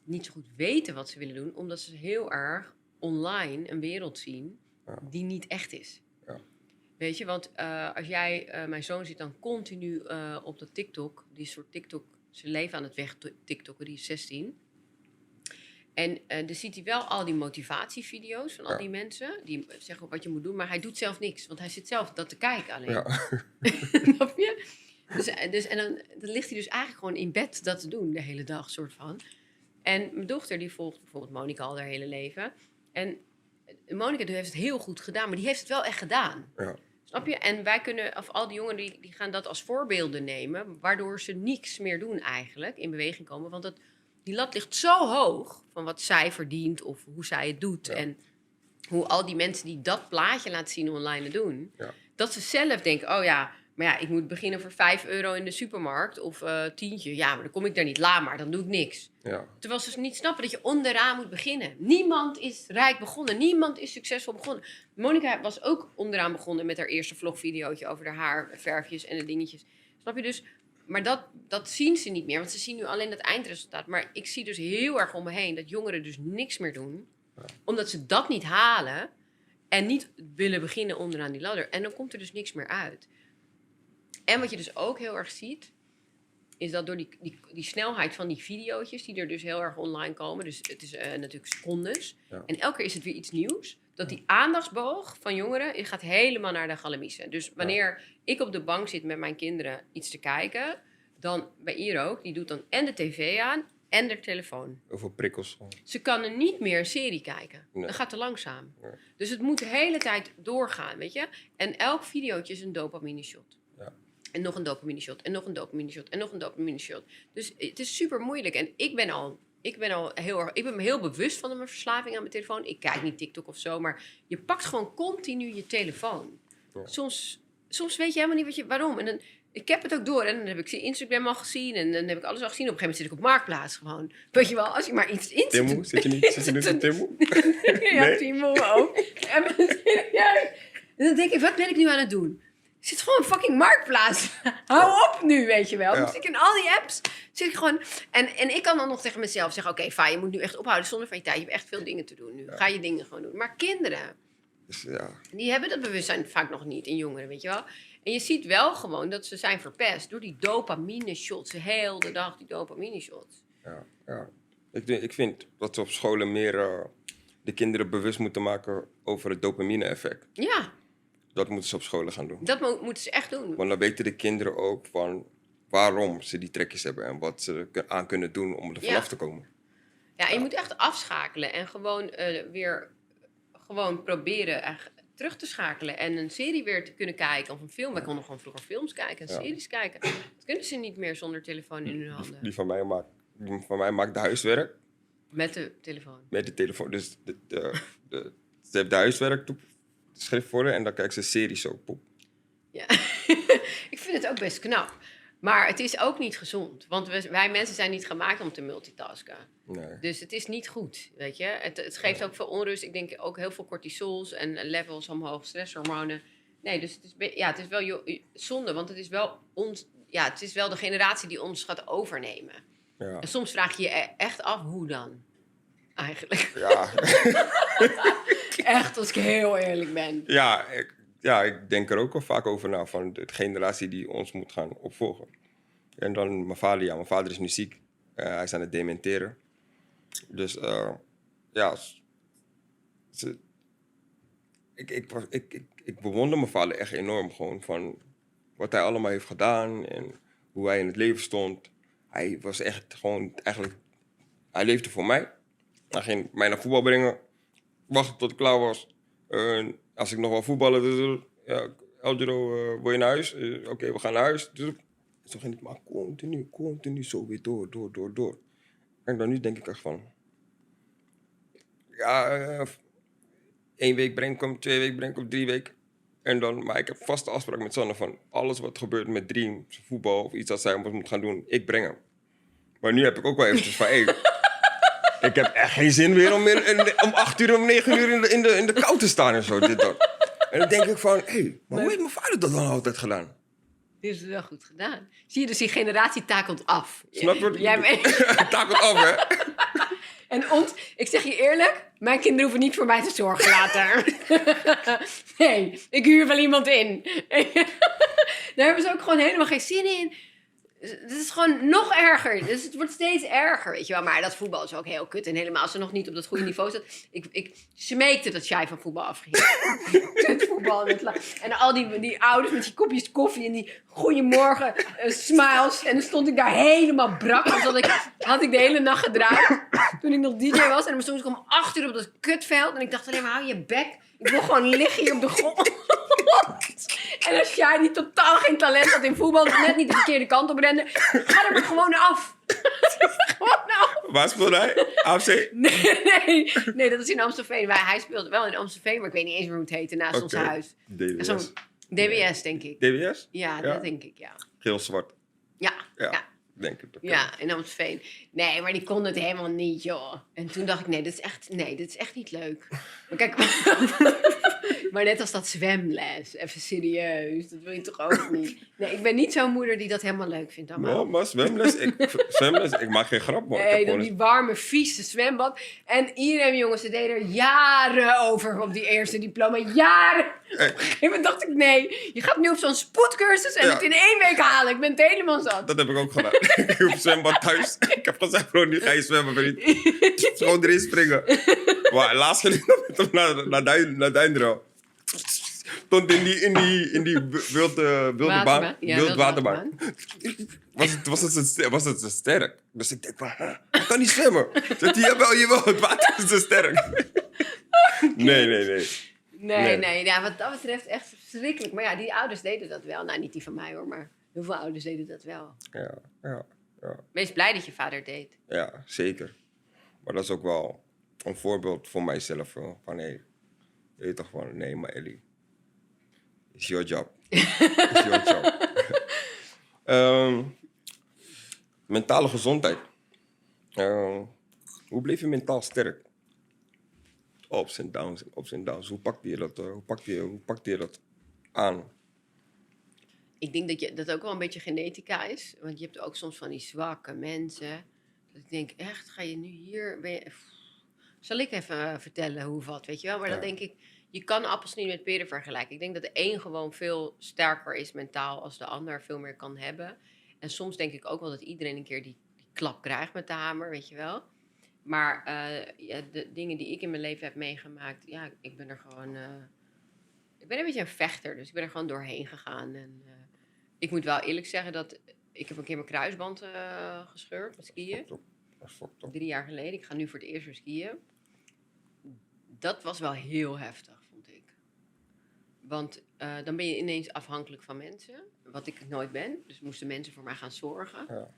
niet zo goed weten wat ze willen doen, omdat ze heel erg online een wereld zien die niet echt is. Ja. Weet je, want als mijn zoon zit dan continu op dat TikTok, die soort TikTok, zijn leven aan het weg TikTokken, die is 16. En dan ziet hij wel al die motivatievideo's van al die mensen. Die zeggen wat je moet doen. Maar hij doet zelf niks. Want hij zit zelf dat te kijken alleen. Ja. Snap je? En dan ligt hij dus eigenlijk gewoon in bed dat te doen de hele dag, soort van. En mijn dochter die volgt bijvoorbeeld Monica al haar hele leven. En Monica die heeft het heel goed gedaan, maar die heeft het wel echt gedaan. Ja. Snap je? En wij kunnen, of al die jongeren die gaan dat als voorbeelden nemen, waardoor ze niks meer doen eigenlijk, in beweging komen. Want die lat ligt zo hoog van wat zij verdient of hoe zij het doet. Ja. En hoe al die mensen die dat plaatje laten zien online het doen. Ja. Dat ze zelf denken, oh ja, maar ja, ik moet beginnen voor €5 in de supermarkt of tientje. Ja, maar dan kom ik daar niet. Laat maar, dan doe ik niks. Ja. Terwijl ze niet snappen dat je onderaan moet beginnen. Niemand is rijk begonnen. Niemand is succesvol begonnen. Monica was ook onderaan begonnen met haar eerste vlogvideootje over haar haarverfjes en de dingetjes. Snap je dus? Maar dat zien ze niet meer, want ze zien nu alleen het eindresultaat. Maar ik zie dus heel erg om me heen dat jongeren dus niks meer doen. Ja. Omdat ze dat niet halen en niet willen beginnen onderaan die ladder. En dan komt er dus niks meer uit. En wat je dus ook heel erg ziet, is dat door die snelheid van die video's die er dus heel erg online komen, dus het is natuurlijk secondes, en elke keer is het weer iets nieuws, dat die aandachtsboog van jongeren gaat helemaal naar de galamiezen. Dus wanneer ik op de bank zit met mijn kinderen iets te kijken, dan bij Ier ook, die doet dan en de tv aan en de telefoon. Over prikkels. Ze kan er niet meer een serie kijken. Nee. Dat gaat te langzaam. Nee. Dus het moet de hele tijd doorgaan, weet je. En elk videootje is een dopamine shot. Ja. En nog een dopamine shot. En nog een dopamine shot. En nog een dopamine shot. Dus het is super moeilijk. En ik ben me heel bewust van mijn verslaving aan mijn telefoon. Ik kijk niet TikTok of zo, maar je pakt gewoon continu je telefoon. Ja. Soms weet je helemaal niet waarom. En dan, ik heb het ook door. En dan heb ik ze Instagram al gezien. En dan heb ik alles al gezien. Op een gegeven moment zit ik op Marktplaats gewoon. Weet je wel, als je maar iets in Temu? Zit je niet op Temu? Ja, Nee. Timo ook. En dan denk ik, wat ben ik nu aan het doen? Ik zit gewoon fucking Marktplaats. Hou op nu, weet je wel. Ja. Dus ik in al die apps zit ik gewoon... En ik kan dan nog tegen mezelf zeggen... Oké, Fa, je moet nu echt ophouden zonder van je tijd. Je hebt echt veel dingen te doen nu. Ga je dingen gewoon doen. Maar kinderen, Dus, ja. die hebben dat bewustzijn vaak nog niet in jongeren, weet je wel. En je ziet wel gewoon dat ze zijn verpest door die dopamine shots. Heel de dag die dopamine shots. Ja. Ik vind dat ze op scholen meer de kinderen bewust moeten maken over het dopamine-effect. Ja, Dat moeten ze op scholen gaan doen. dat moeten ze echt doen. Want dan weten de kinderen ook van waarom ze die trekjes hebben en wat ze aan kunnen doen om er vanaf te komen. Ja, en je moet echt afschakelen en gewoon weer proberen terug te schakelen en een serie weer te kunnen kijken of een film. Wij konden gewoon vroeger films kijken en series kijken. Dat kunnen ze niet meer zonder telefoon in hun handen. Die van mij maakt de huiswerk Met de telefoon. met de telefoon. Dus ze heeft de huiswerk schrift voor haar en dan kijkt ze series zo. Poep. Ja, ik vind het ook best knap. Maar het is ook niet gezond. Want wij mensen zijn niet gemaakt om te multitasken. Nee. Dus het is niet goed, weet je. Het geeft ook veel onrust. Ik denk ook heel veel cortisols en levels omhoog, stresshormonen. Nee, dus het is wel zonde. Want het is wel de generatie die ons gaat overnemen. Ja. En soms vraag je je echt af, hoe dan? Eigenlijk. Ja. Echt, als ik heel eerlijk ben. Ik denk er ook wel vaak over na, van de generatie die ons moet gaan opvolgen. En dan mijn vader is nu ziek. Hij is aan het dementeren. Dus ik bewonder mijn vader echt enorm gewoon van wat hij allemaal heeft gedaan en hoe hij in het leven stond. Hij was echt gewoon eigenlijk, hij leefde voor mij. Hij ging mij naar voetbal brengen, wachten tot ik klaar was. Als ik nog wel voetballen, dus, Eldero, wil je naar huis? Oké, we gaan naar huis. Dus, zo ging ik maar continu, zo weer door. En dan nu denk ik echt van, 1 week breng ik hem, 2 weken breng ik hem, 3 weken. En dan, maar ik heb vaste afspraak met Sanne van alles wat gebeurt met Dream, voetbal of iets dat zij moet gaan doen, ik breng hem. Maar nu heb ik ook wel eventjes van, ik heb echt geen zin meer om 8 uur, om 9 uur in de kou te staan en zo. Dit, dat. En dan denk ik van, maar hoe heeft mijn vader dat dan altijd gedaan? Die is het wel goed gedaan. Zie je, dus die generatie takelt af. Snap je? Jij Takelt af, hè? En ik zeg je eerlijk, mijn kinderen hoeven niet voor mij te zorgen later. Nee, ik huur wel iemand in. Daar hebben ze ook gewoon helemaal geen zin in. Dus het is gewoon nog erger. Dus het wordt steeds erger, weet je wel. Maar dat voetbal is ook heel kut. En helemaal als ze nog niet op dat goede niveau staat. Ik smeekte dat jij van voetbal afging. Kut voetbal. En al die ouders met die kopjes koffie en die goeiemorgen smiles. En dan stond ik daar helemaal brak. Dus had ik de hele nacht gedraaid. Toen ik nog DJ was. En dan stond ik om 8 uur op dat kutveld. En ik dacht alleen maar, hou je bek. Ik wil gewoon liggen hier op de grond. En als jij die totaal geen talent had in voetbal, net niet de verkeerde kant op rende, ga er maar gewoon af. Gewoon af. Waar speelde hij? AFC? Nee, dat is in Amstelveen. Hij speelde wel in Amstelveen, maar ik weet niet eens meer hoe het heette naast ons huis. DWS. Zo'n DWS, denk ik. DWS? Ja, dat denk ik, ja. Geel-zwart. Ja. Denk het. Ja, in Amstelveen. Nee, maar die kon het helemaal niet, joh. En toen dacht ik, dit is echt niet leuk. Maar kijk, maar net als dat zwemles, even serieus, dat wil je toch ook niet? Nee, ik ben niet zo'n moeder die dat helemaal leuk vindt allemaal. Nou, maar zwemles, ik maak geen grap, man. Nee, dan die warme, vieze zwembad. En iedereen, jongens, ze deden er jaren over op die eerste diploma. Jaren! Op een gegeven moment dacht ik, nee, je gaat nu op zo'n spoedcursus en het in 1 week halen. Ik ben het helemaal zat. Dat heb ik ook gedaan. Ik op zwembad thuis. Ik heb gezegd, bro, nu ga je zwemmen, vriend. Gewoon erin springen. Maar laatst ging ik nog met hem naar Duindro. Stond in die wilde baan. Wild waterbaan. Was het te sterk? Dus ik denk van, ik kan niet zwemmen. Zegt hij, jawel, het water is te sterk. Nee. Nee, ja, wat dat betreft echt verschrikkelijk. Maar ja, die ouders deden dat wel. Nou, niet die van mij hoor, maar heel veel ouders deden dat wel. Ja. Wees blij dat je vader het deed. Ja, zeker. Maar dat is ook wel een voorbeeld voor mijzelf. Van, hé, je weet toch van, nee, maar Ellie, it's your job. It's your job. Mentale gezondheid. Hoe bleef je mentaal sterk? Ups en downs. Hoe pakte je dat aan? Ik denk dat dat ook wel een beetje genetica is. Want je hebt ook soms van die zwakke mensen. Dat ik denk, echt, ga je nu hier... Zal ik even vertellen hoe of wat, weet je wel? Maar dan denk ik, je kan appels niet met peren vergelijken. Ik denk dat de een gewoon veel sterker is mentaal als de ander veel meer kan hebben. En soms denk ik ook wel dat iedereen een keer die klap krijgt met de hamer, weet je wel. Maar de dingen die ik in mijn leven heb meegemaakt, ja, ik ben er gewoon... ik ben een beetje een vechter, dus ik ben er gewoon doorheen gegaan. En ik moet wel eerlijk zeggen dat... Ik heb een keer mijn kruisband gescheurd met skiën. 3 jaar geleden. Ik ga nu voor het eerst weer skiën. Dat was wel heel heftig, vond ik. Want dan ben je ineens afhankelijk van mensen. Wat ik nooit ben. Dus moesten mensen voor mij gaan zorgen. Ja.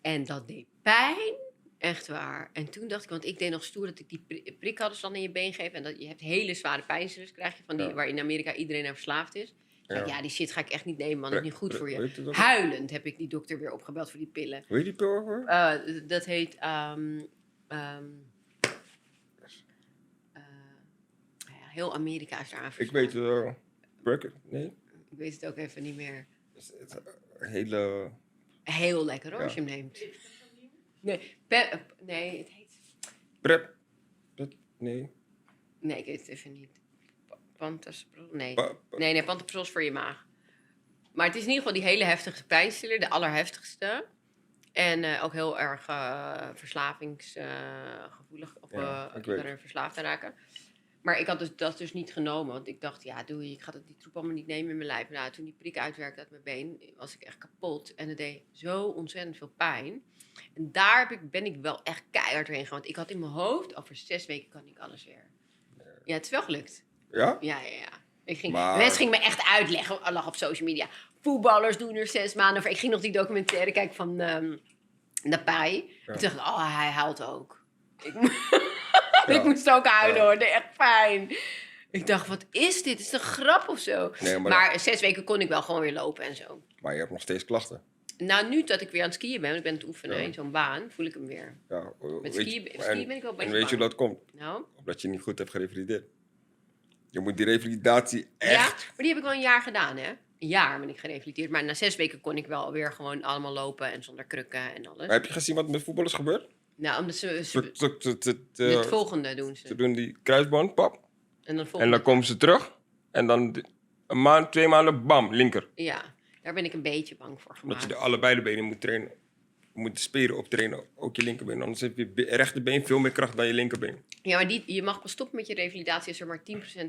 En dat deed pijn. Echt waar. En toen dacht ik, want ik deed nog stoer dat ik die prik hadden ze dan in je been geven. En dat je hebt hele zware pijnstillers, krijg je van die, waar in Amerika iedereen aan verslaafd is. Ja, die shit ga ik echt niet nemen, man. Dat is niet goed voor je. Huilend heb ik die dokter weer opgebeld voor die pillen. Hoe heet die pil voor? Dat heet... heel Amerika is daar aan verslaafd. Ik weet... Burger? Nee? Ik weet het ook even niet meer. Hele... Heel lekker hoor, als je hem neemt. Nee, nee, het heet... Prep? Nee. Nee, ik weet het even niet. Pantoprazol? Nee, pantoprazol is voor je maag. Maar het is in ieder geval die hele heftige pijnstiller, de allerheftigste. En ook heel erg verslavingsgevoelig. Ik kan er verslaafd aan raken. Maar ik had dat dus niet genomen. Want ik dacht, ja, ik ga die troep allemaal niet nemen in mijn lijf. Nou, toen die prik uitwerkte uit mijn been, was ik echt kapot. En het deed zo ontzettend veel pijn. En daar ben ik wel echt keihard doorheen gegaan. Want ik had in mijn hoofd, over 6 weken kan ik alles weer. Ja, het is wel gelukt. Ja? Ja. Mensen gingen me echt uitleggen, lag op social media. Voetballers doen er 6 maanden over. Ik ging nog die documentaire kijken van Napai. Ja. Toen dacht ik, hij huilt ook. Ik moest ook huilen hoor, echt fijn. Ik dacht, wat is dit? Is het een grap of zo? Nee, maar 6 weken kon ik wel gewoon weer lopen en zo. Maar je hebt nog steeds klachten? Nou, nu dat ik weer aan het skiën ben, ik ben aan het oefenen in zo'n baan, voel ik hem weer. Ja, met skiën ben ik wel bij. En weet je hoe dat komt? Nou? Omdat je niet goed hebt gerevalideerd. Je moet die revalidatie echt... Ja, maar die heb ik wel een jaar gedaan, hè? Een jaar ben ik gerevalideerd. Maar na 6 weken kon ik wel weer gewoon allemaal lopen en zonder krukken en alles. Maar heb je gezien wat met voetballers gebeurt? Nou, omdat het volgende doen ze. Ze doen die kruisband, pap. En dan komen ze terug. En dan een maand, 2 maanden, bam, linker. Ja. Daar ben ik een beetje bang voor Dat gemaakt. je de allebei de benen moet trainen. Je moet de spieren optrainen, ook je linkerbeen. Anders heb je rechterbeen veel meer kracht dan je linkerbeen. Ja, maar je mag pas stoppen met je revalidatie als er maar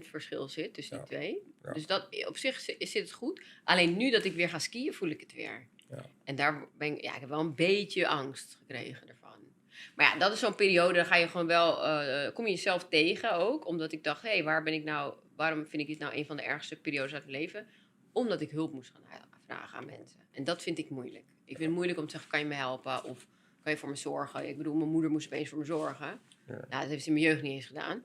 10% verschil zit tussen die twee. Ja. Dus dat, op zich zit het goed. Alleen nu dat ik weer ga skiën, voel ik het weer. Ja. En daar ben ik, ik heb wel een beetje angst gekregen ervan. Maar ja, dat is zo'n periode, dan ga je gewoon wel, kom je jezelf tegen ook. Omdat ik dacht, hé, waarom vind ik dit nou een van de ergste periodes uit mijn leven? Omdat ik hulp moest gaan vragen aan mensen. En dat vind ik moeilijk. Ik vind het moeilijk om te zeggen, kan je me helpen? Of kan je voor me zorgen? Ik bedoel, mijn moeder moest opeens voor me zorgen. Ja. Nou, dat heeft ze in mijn jeugd niet eens gedaan.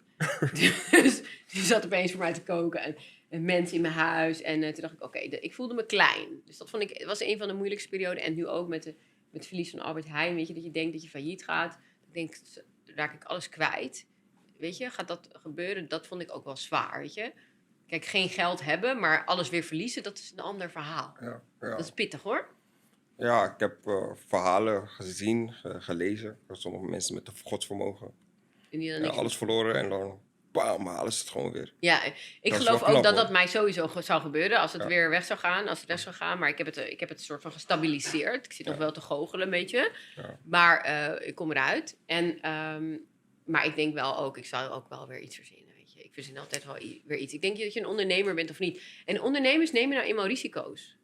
Dus die zat opeens voor mij te koken. En mensen in mijn huis. En toen dacht ik, oké, ik voelde me klein. Dus dat vond ik, het was een van de moeilijkste perioden. En nu ook met het verlies van Albert Heijn. Weet je, dat je denkt dat je failliet gaat. Ik denk, raak ik alles kwijt. Weet je, gaat dat gebeuren? Dat vond ik ook wel zwaar, weet je. Kijk, geen geld hebben, maar alles weer verliezen, dat is een ander verhaal. Ja. Dat is pittig, hoor. Ja, ik heb verhalen gezien, gelezen. Van sommige mensen met godsvermogen. En die dan niks Alles verloren en dan, bam, halen ze het gewoon weer. Ja, ik Dat is geloof wel knap, ook dat hoor. dat mij sowieso zou gebeuren als het weer weg zou gaan, als het weg zou gaan. Maar ik heb het soort van gestabiliseerd. Ik zit nog wel te goochelen een beetje. Ja. Maar ik kom eruit. En, maar ik denk wel ook, ik zou ook wel weer iets verzinnen. Weet je. Ik verzin altijd wel weer iets. Ik denk dat je een ondernemer bent of niet. En ondernemers nemen nou eenmaal risico's.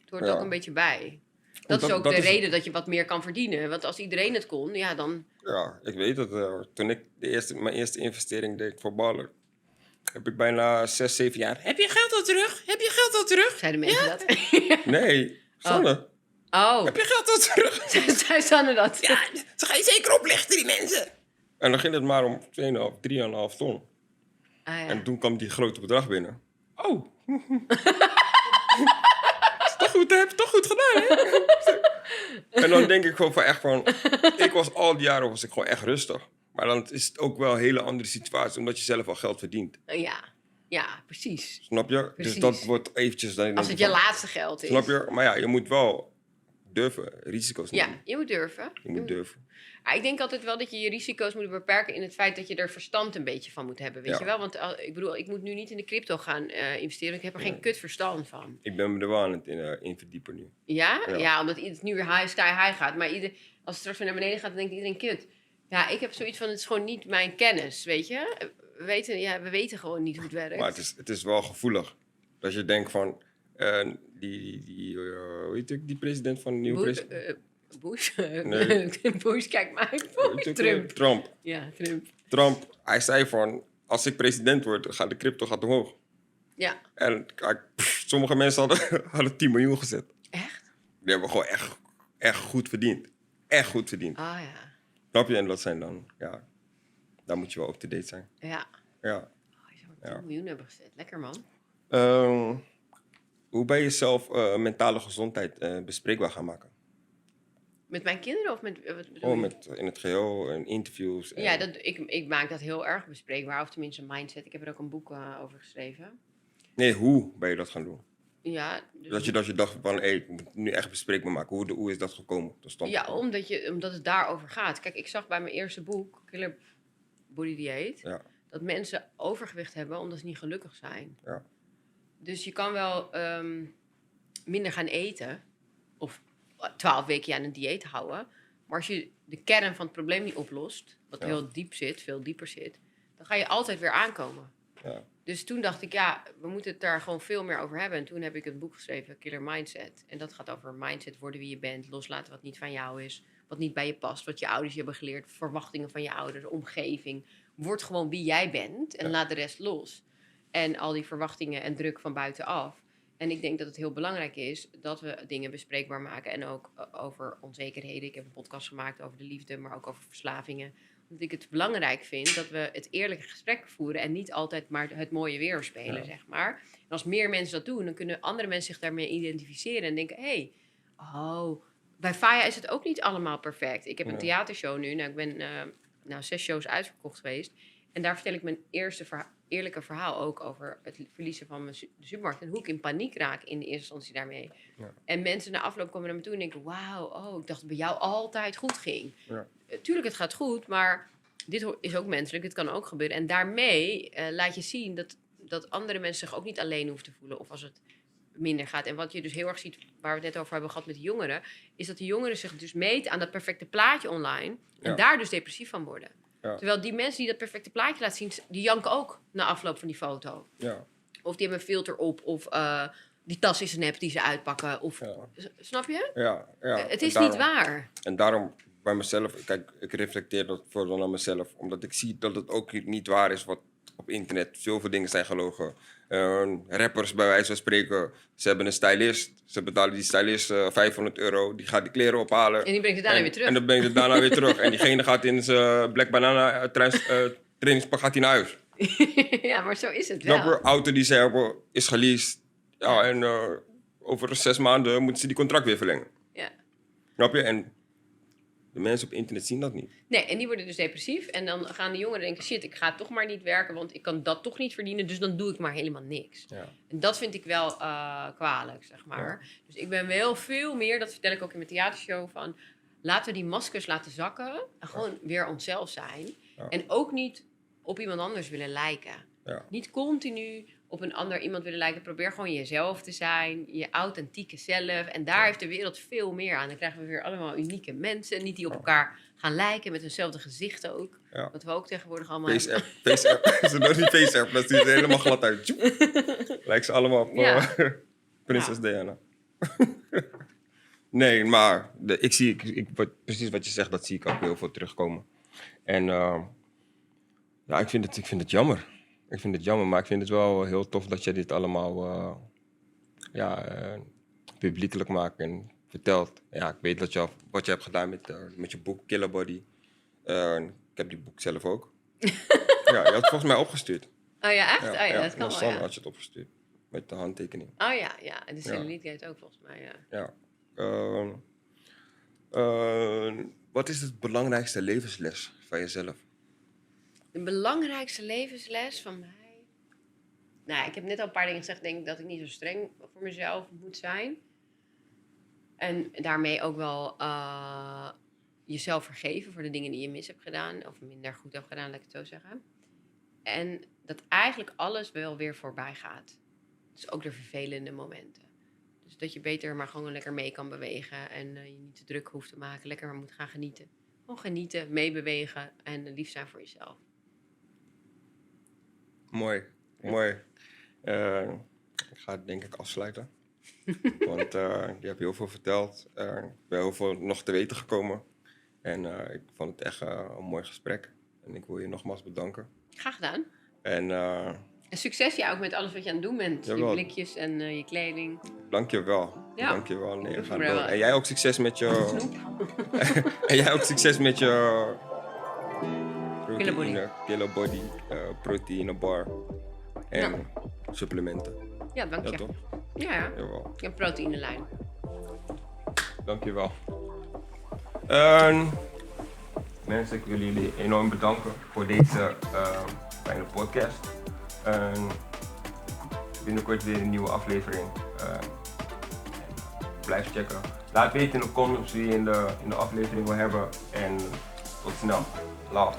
Het hoort ook een beetje bij. Dat is ook de reden dat je wat meer kan verdienen. Want als iedereen het kon, ja, dan... Ja, ik weet het. Toen ik mijn eerste investering deed voor Baller, heb ik bijna 6, 7 jaar... Heb je geld al terug? Heb je geld al terug? Zeiden mensen dat? Nee, Sanne. Oh, Heb je geld al terug? zei Sanne dat? Ja, ze ga je zeker oplichten, die mensen. En dan ging het maar om 2,5, 3,5 ton. Ah, ja. En toen kwam die grote bedrag binnen. Oh. Heb je toch goed gedaan, hè? En dan denk ik gewoon van echt van... Ik was al die jaren was ik gewoon echt rustig. Maar dan is het ook wel een hele andere situatie... omdat je zelf al geld verdient. Ja, precies. Snap je? Precies. Dus dat wordt eventjes... Dan Als het je laatste geld is. Snap je? Maar ja, je moet wel durven risico's nemen. Ja, je moet durven. Je moet durven. Maar ik denk altijd wel dat je je risico's moet beperken in het feit dat je er verstand een beetje van moet hebben. Weet je wel? Want ik bedoel, ik moet nu niet in de crypto gaan investeren. Ik heb er geen kut verstand van. Ik ben me er wel aan het in verdiepen nu. Ja? Ja, omdat het nu weer sky high gaat. Maar als het straks weer naar beneden gaat, dan denkt iedereen kut. Ja, ik heb zoiets van, het is gewoon niet mijn kennis, weet je? We weten gewoon niet hoe het werkt. Maar het is wel gevoelig. Dat je denkt van... hoe heet ik? Die president van de nieuwe president? Bush? Nee. Bush, kijk maar. Trump. Ja, Trump, hij zei van... Als ik president word, gaat de crypto omhoog. Ja. En sommige mensen hadden 10 miljoen gezet. Echt? Die hebben gewoon echt goed verdiend. Echt goed verdiend. Ah ja. Snap je? En dat zijn dan... Ja, daar moet je wel up-to-date zijn. Ja. Ja. Oh, je zou 10 miljoen hebben gezet. Lekker, man. Hoe ben je zelf mentale gezondheid bespreekbaar gaan maken? Met mijn kinderen of met... In het geheel, in interviews. Ja, ik maak dat heel erg bespreekbaar. Of tenminste mindset. Ik heb er ook een boek over geschreven. Nee, hoe ben je dat gaan doen? Ja. Dus dat je dacht van, ik moet het nu echt bespreekbaar maken. Hoe is dat gekomen? Ja, omdat het daarover gaat. Kijk, ik zag bij mijn eerste boek, Killer Body Diet, dat mensen overgewicht hebben omdat ze niet gelukkig zijn. Ja. Dus je kan wel minder gaan eten of 12 weken aan een dieet houden. Maar als je de kern van het probleem niet oplost, wat heel diep zit, veel dieper zit, dan ga je altijd weer aankomen. Ja. Dus toen dacht ik, we moeten het daar gewoon veel meer over hebben. En toen heb ik een boek geschreven, Killer Mindset. En dat gaat over mindset, worden wie je bent, loslaten wat niet van jou is, wat niet bij je past, wat je ouders je hebben geleerd, verwachtingen van je ouders, omgeving. Word gewoon wie jij bent en laat de rest los. En al die verwachtingen en druk van buitenaf. En ik denk dat het heel belangrijk is dat we dingen bespreekbaar maken. En ook over onzekerheden. Ik heb een podcast gemaakt over de liefde, maar ook over verslavingen. Omdat ik het belangrijk vind dat we het eerlijke gesprek voeren. En niet altijd maar het mooie weer spelen, zeg maar. En als meer mensen dat doen, dan kunnen andere mensen zich daarmee identificeren. En denken, bij Faya is het ook niet allemaal perfect. Ik heb een theatershow nu. Nou, ik ben 6 shows uitverkocht geweest. En daar vertel ik mijn eerste eerlijke verhaal ook over het verliezen van de supermarkt. En hoe ik in paniek raak in de eerste instantie daarmee. Ja. En mensen na afloop komen naar me toe en denken, wauw, ik dacht dat het bij jou altijd goed ging. Ja. Tuurlijk, het gaat goed, maar dit is ook menselijk. Dit kan ook gebeuren. En daarmee laat je zien dat andere mensen zich ook niet alleen hoeven te voelen. Of als het minder gaat. En wat je dus heel erg ziet, waar we het net over hebben gehad met de jongeren, is dat de jongeren zich dus meten aan dat perfecte plaatje online en daar dus depressief van worden. Ja. Terwijl die mensen die dat perfecte plaatje laten zien, die janken ook na afloop van die foto. Ja. Of die hebben een filter op, of die tas is een app die ze uitpakken. Of, snap je? Ja. Het is niet waar. En daarom bij mezelf, kijk, ik reflecteer dat vooral aan mezelf, omdat ik zie dat het ook niet waar is wat op internet. Zoveel dingen zijn gelogen. Rappers bij wijze van spreken, ze hebben een stylist. Ze betalen die stylist €500. Die gaat die kleren ophalen. En die brengt het daarna weer terug. En dan brengt het daarna weer terug. En diegene gaat in zijn Black Banana trainingspak gaat hij naar huis. Ja, maar zo is het wel. De auto die ze hebben is geleased. Ja, en over 6 maanden moeten ze die contract weer verlengen. Ja. Snap je? En de mensen op internet zien dat niet. Nee, en die worden dus depressief. En dan gaan de jongeren denken, shit, ik ga toch maar niet werken, want ik kan dat toch niet verdienen, dus dan doe ik maar helemaal niks. Ja. En dat vind ik wel kwalijk, zeg maar. Ja. Dus ik ben wel veel meer, dat vertel ik ook in mijn theatershow, van laten we die maskers laten zakken en gewoon weer onszelf zijn. Ja. En ook niet op iemand anders willen lijken. Ja. Niet continu op een ander iemand willen lijken. Probeer gewoon jezelf te zijn, je authentieke zelf. En daar heeft de wereld veel meer aan. Dan krijgen we weer allemaal unieke mensen. Niet die op elkaar gaan lijken, met hunzelfde gezichten ook. Ja. Wat we ook tegenwoordig allemaal... Face-app. Ze doen niet face-app, dat ziet er helemaal glad uit. Lijkt ze allemaal op Prinses Diana. Nee, maar precies wat je zegt, dat zie ik ook heel veel terugkomen. En ja, ik vind het jammer. Ik vind het jammer, maar ik vind het wel heel tof dat je dit allemaal publiekelijk maakt en vertelt. Ja, ik weet wat je hebt gedaan met je boek Killer Body. Ik heb die boek zelf ook. Ja, je had het volgens mij opgestuurd. Oh ja, echt? Ja, dat kan wel, Sanne had je het opgestuurd. Met de handtekening. Oh ja. En de Cellulite Gate ook volgens mij, ja. Wat is het belangrijkste levensles van jezelf? De belangrijkste levensles van mij? Nou, ik heb net al een paar dingen gezegd. Ik denk dat ik niet zo streng voor mezelf moet zijn. En daarmee ook wel jezelf vergeven voor de dingen die je mis hebt gedaan. Of minder goed hebt gedaan, laat ik het zo zeggen. En dat eigenlijk alles wel weer voorbij gaat. Dus ook de vervelende momenten. Dus dat je beter maar gewoon lekker mee kan bewegen. En je niet te druk hoeft te maken. Lekker maar moet gaan genieten. Gewoon genieten, meebewegen en lief zijn voor jezelf. Mooi. Ik ga het denk ik afsluiten. Want je hebt heel veel verteld. Ik ben heel veel nog te weten gekomen. En ik vond het echt een mooi gesprek. En ik wil je nogmaals bedanken. Graag gedaan. En succes jou ook met alles wat je aan het doen bent. Je blikjes en je kleding. Dankjewel. Ja. Dankjewel. Nee, we gaan door. En jij ook succes met je... En jij ook succes met je... Killer Body, proteïne bar en supplementen. Ja, dank je. Ja, toch? Ja. Jawel. Een proteïnelijn. Dankjewel. Mensen, ik wil jullie enorm bedanken voor deze fijne podcast. Binnenkort weer een nieuwe aflevering. Blijf checken. Laat weten in de comments wie je in de aflevering wil hebben. En tot snel. Love.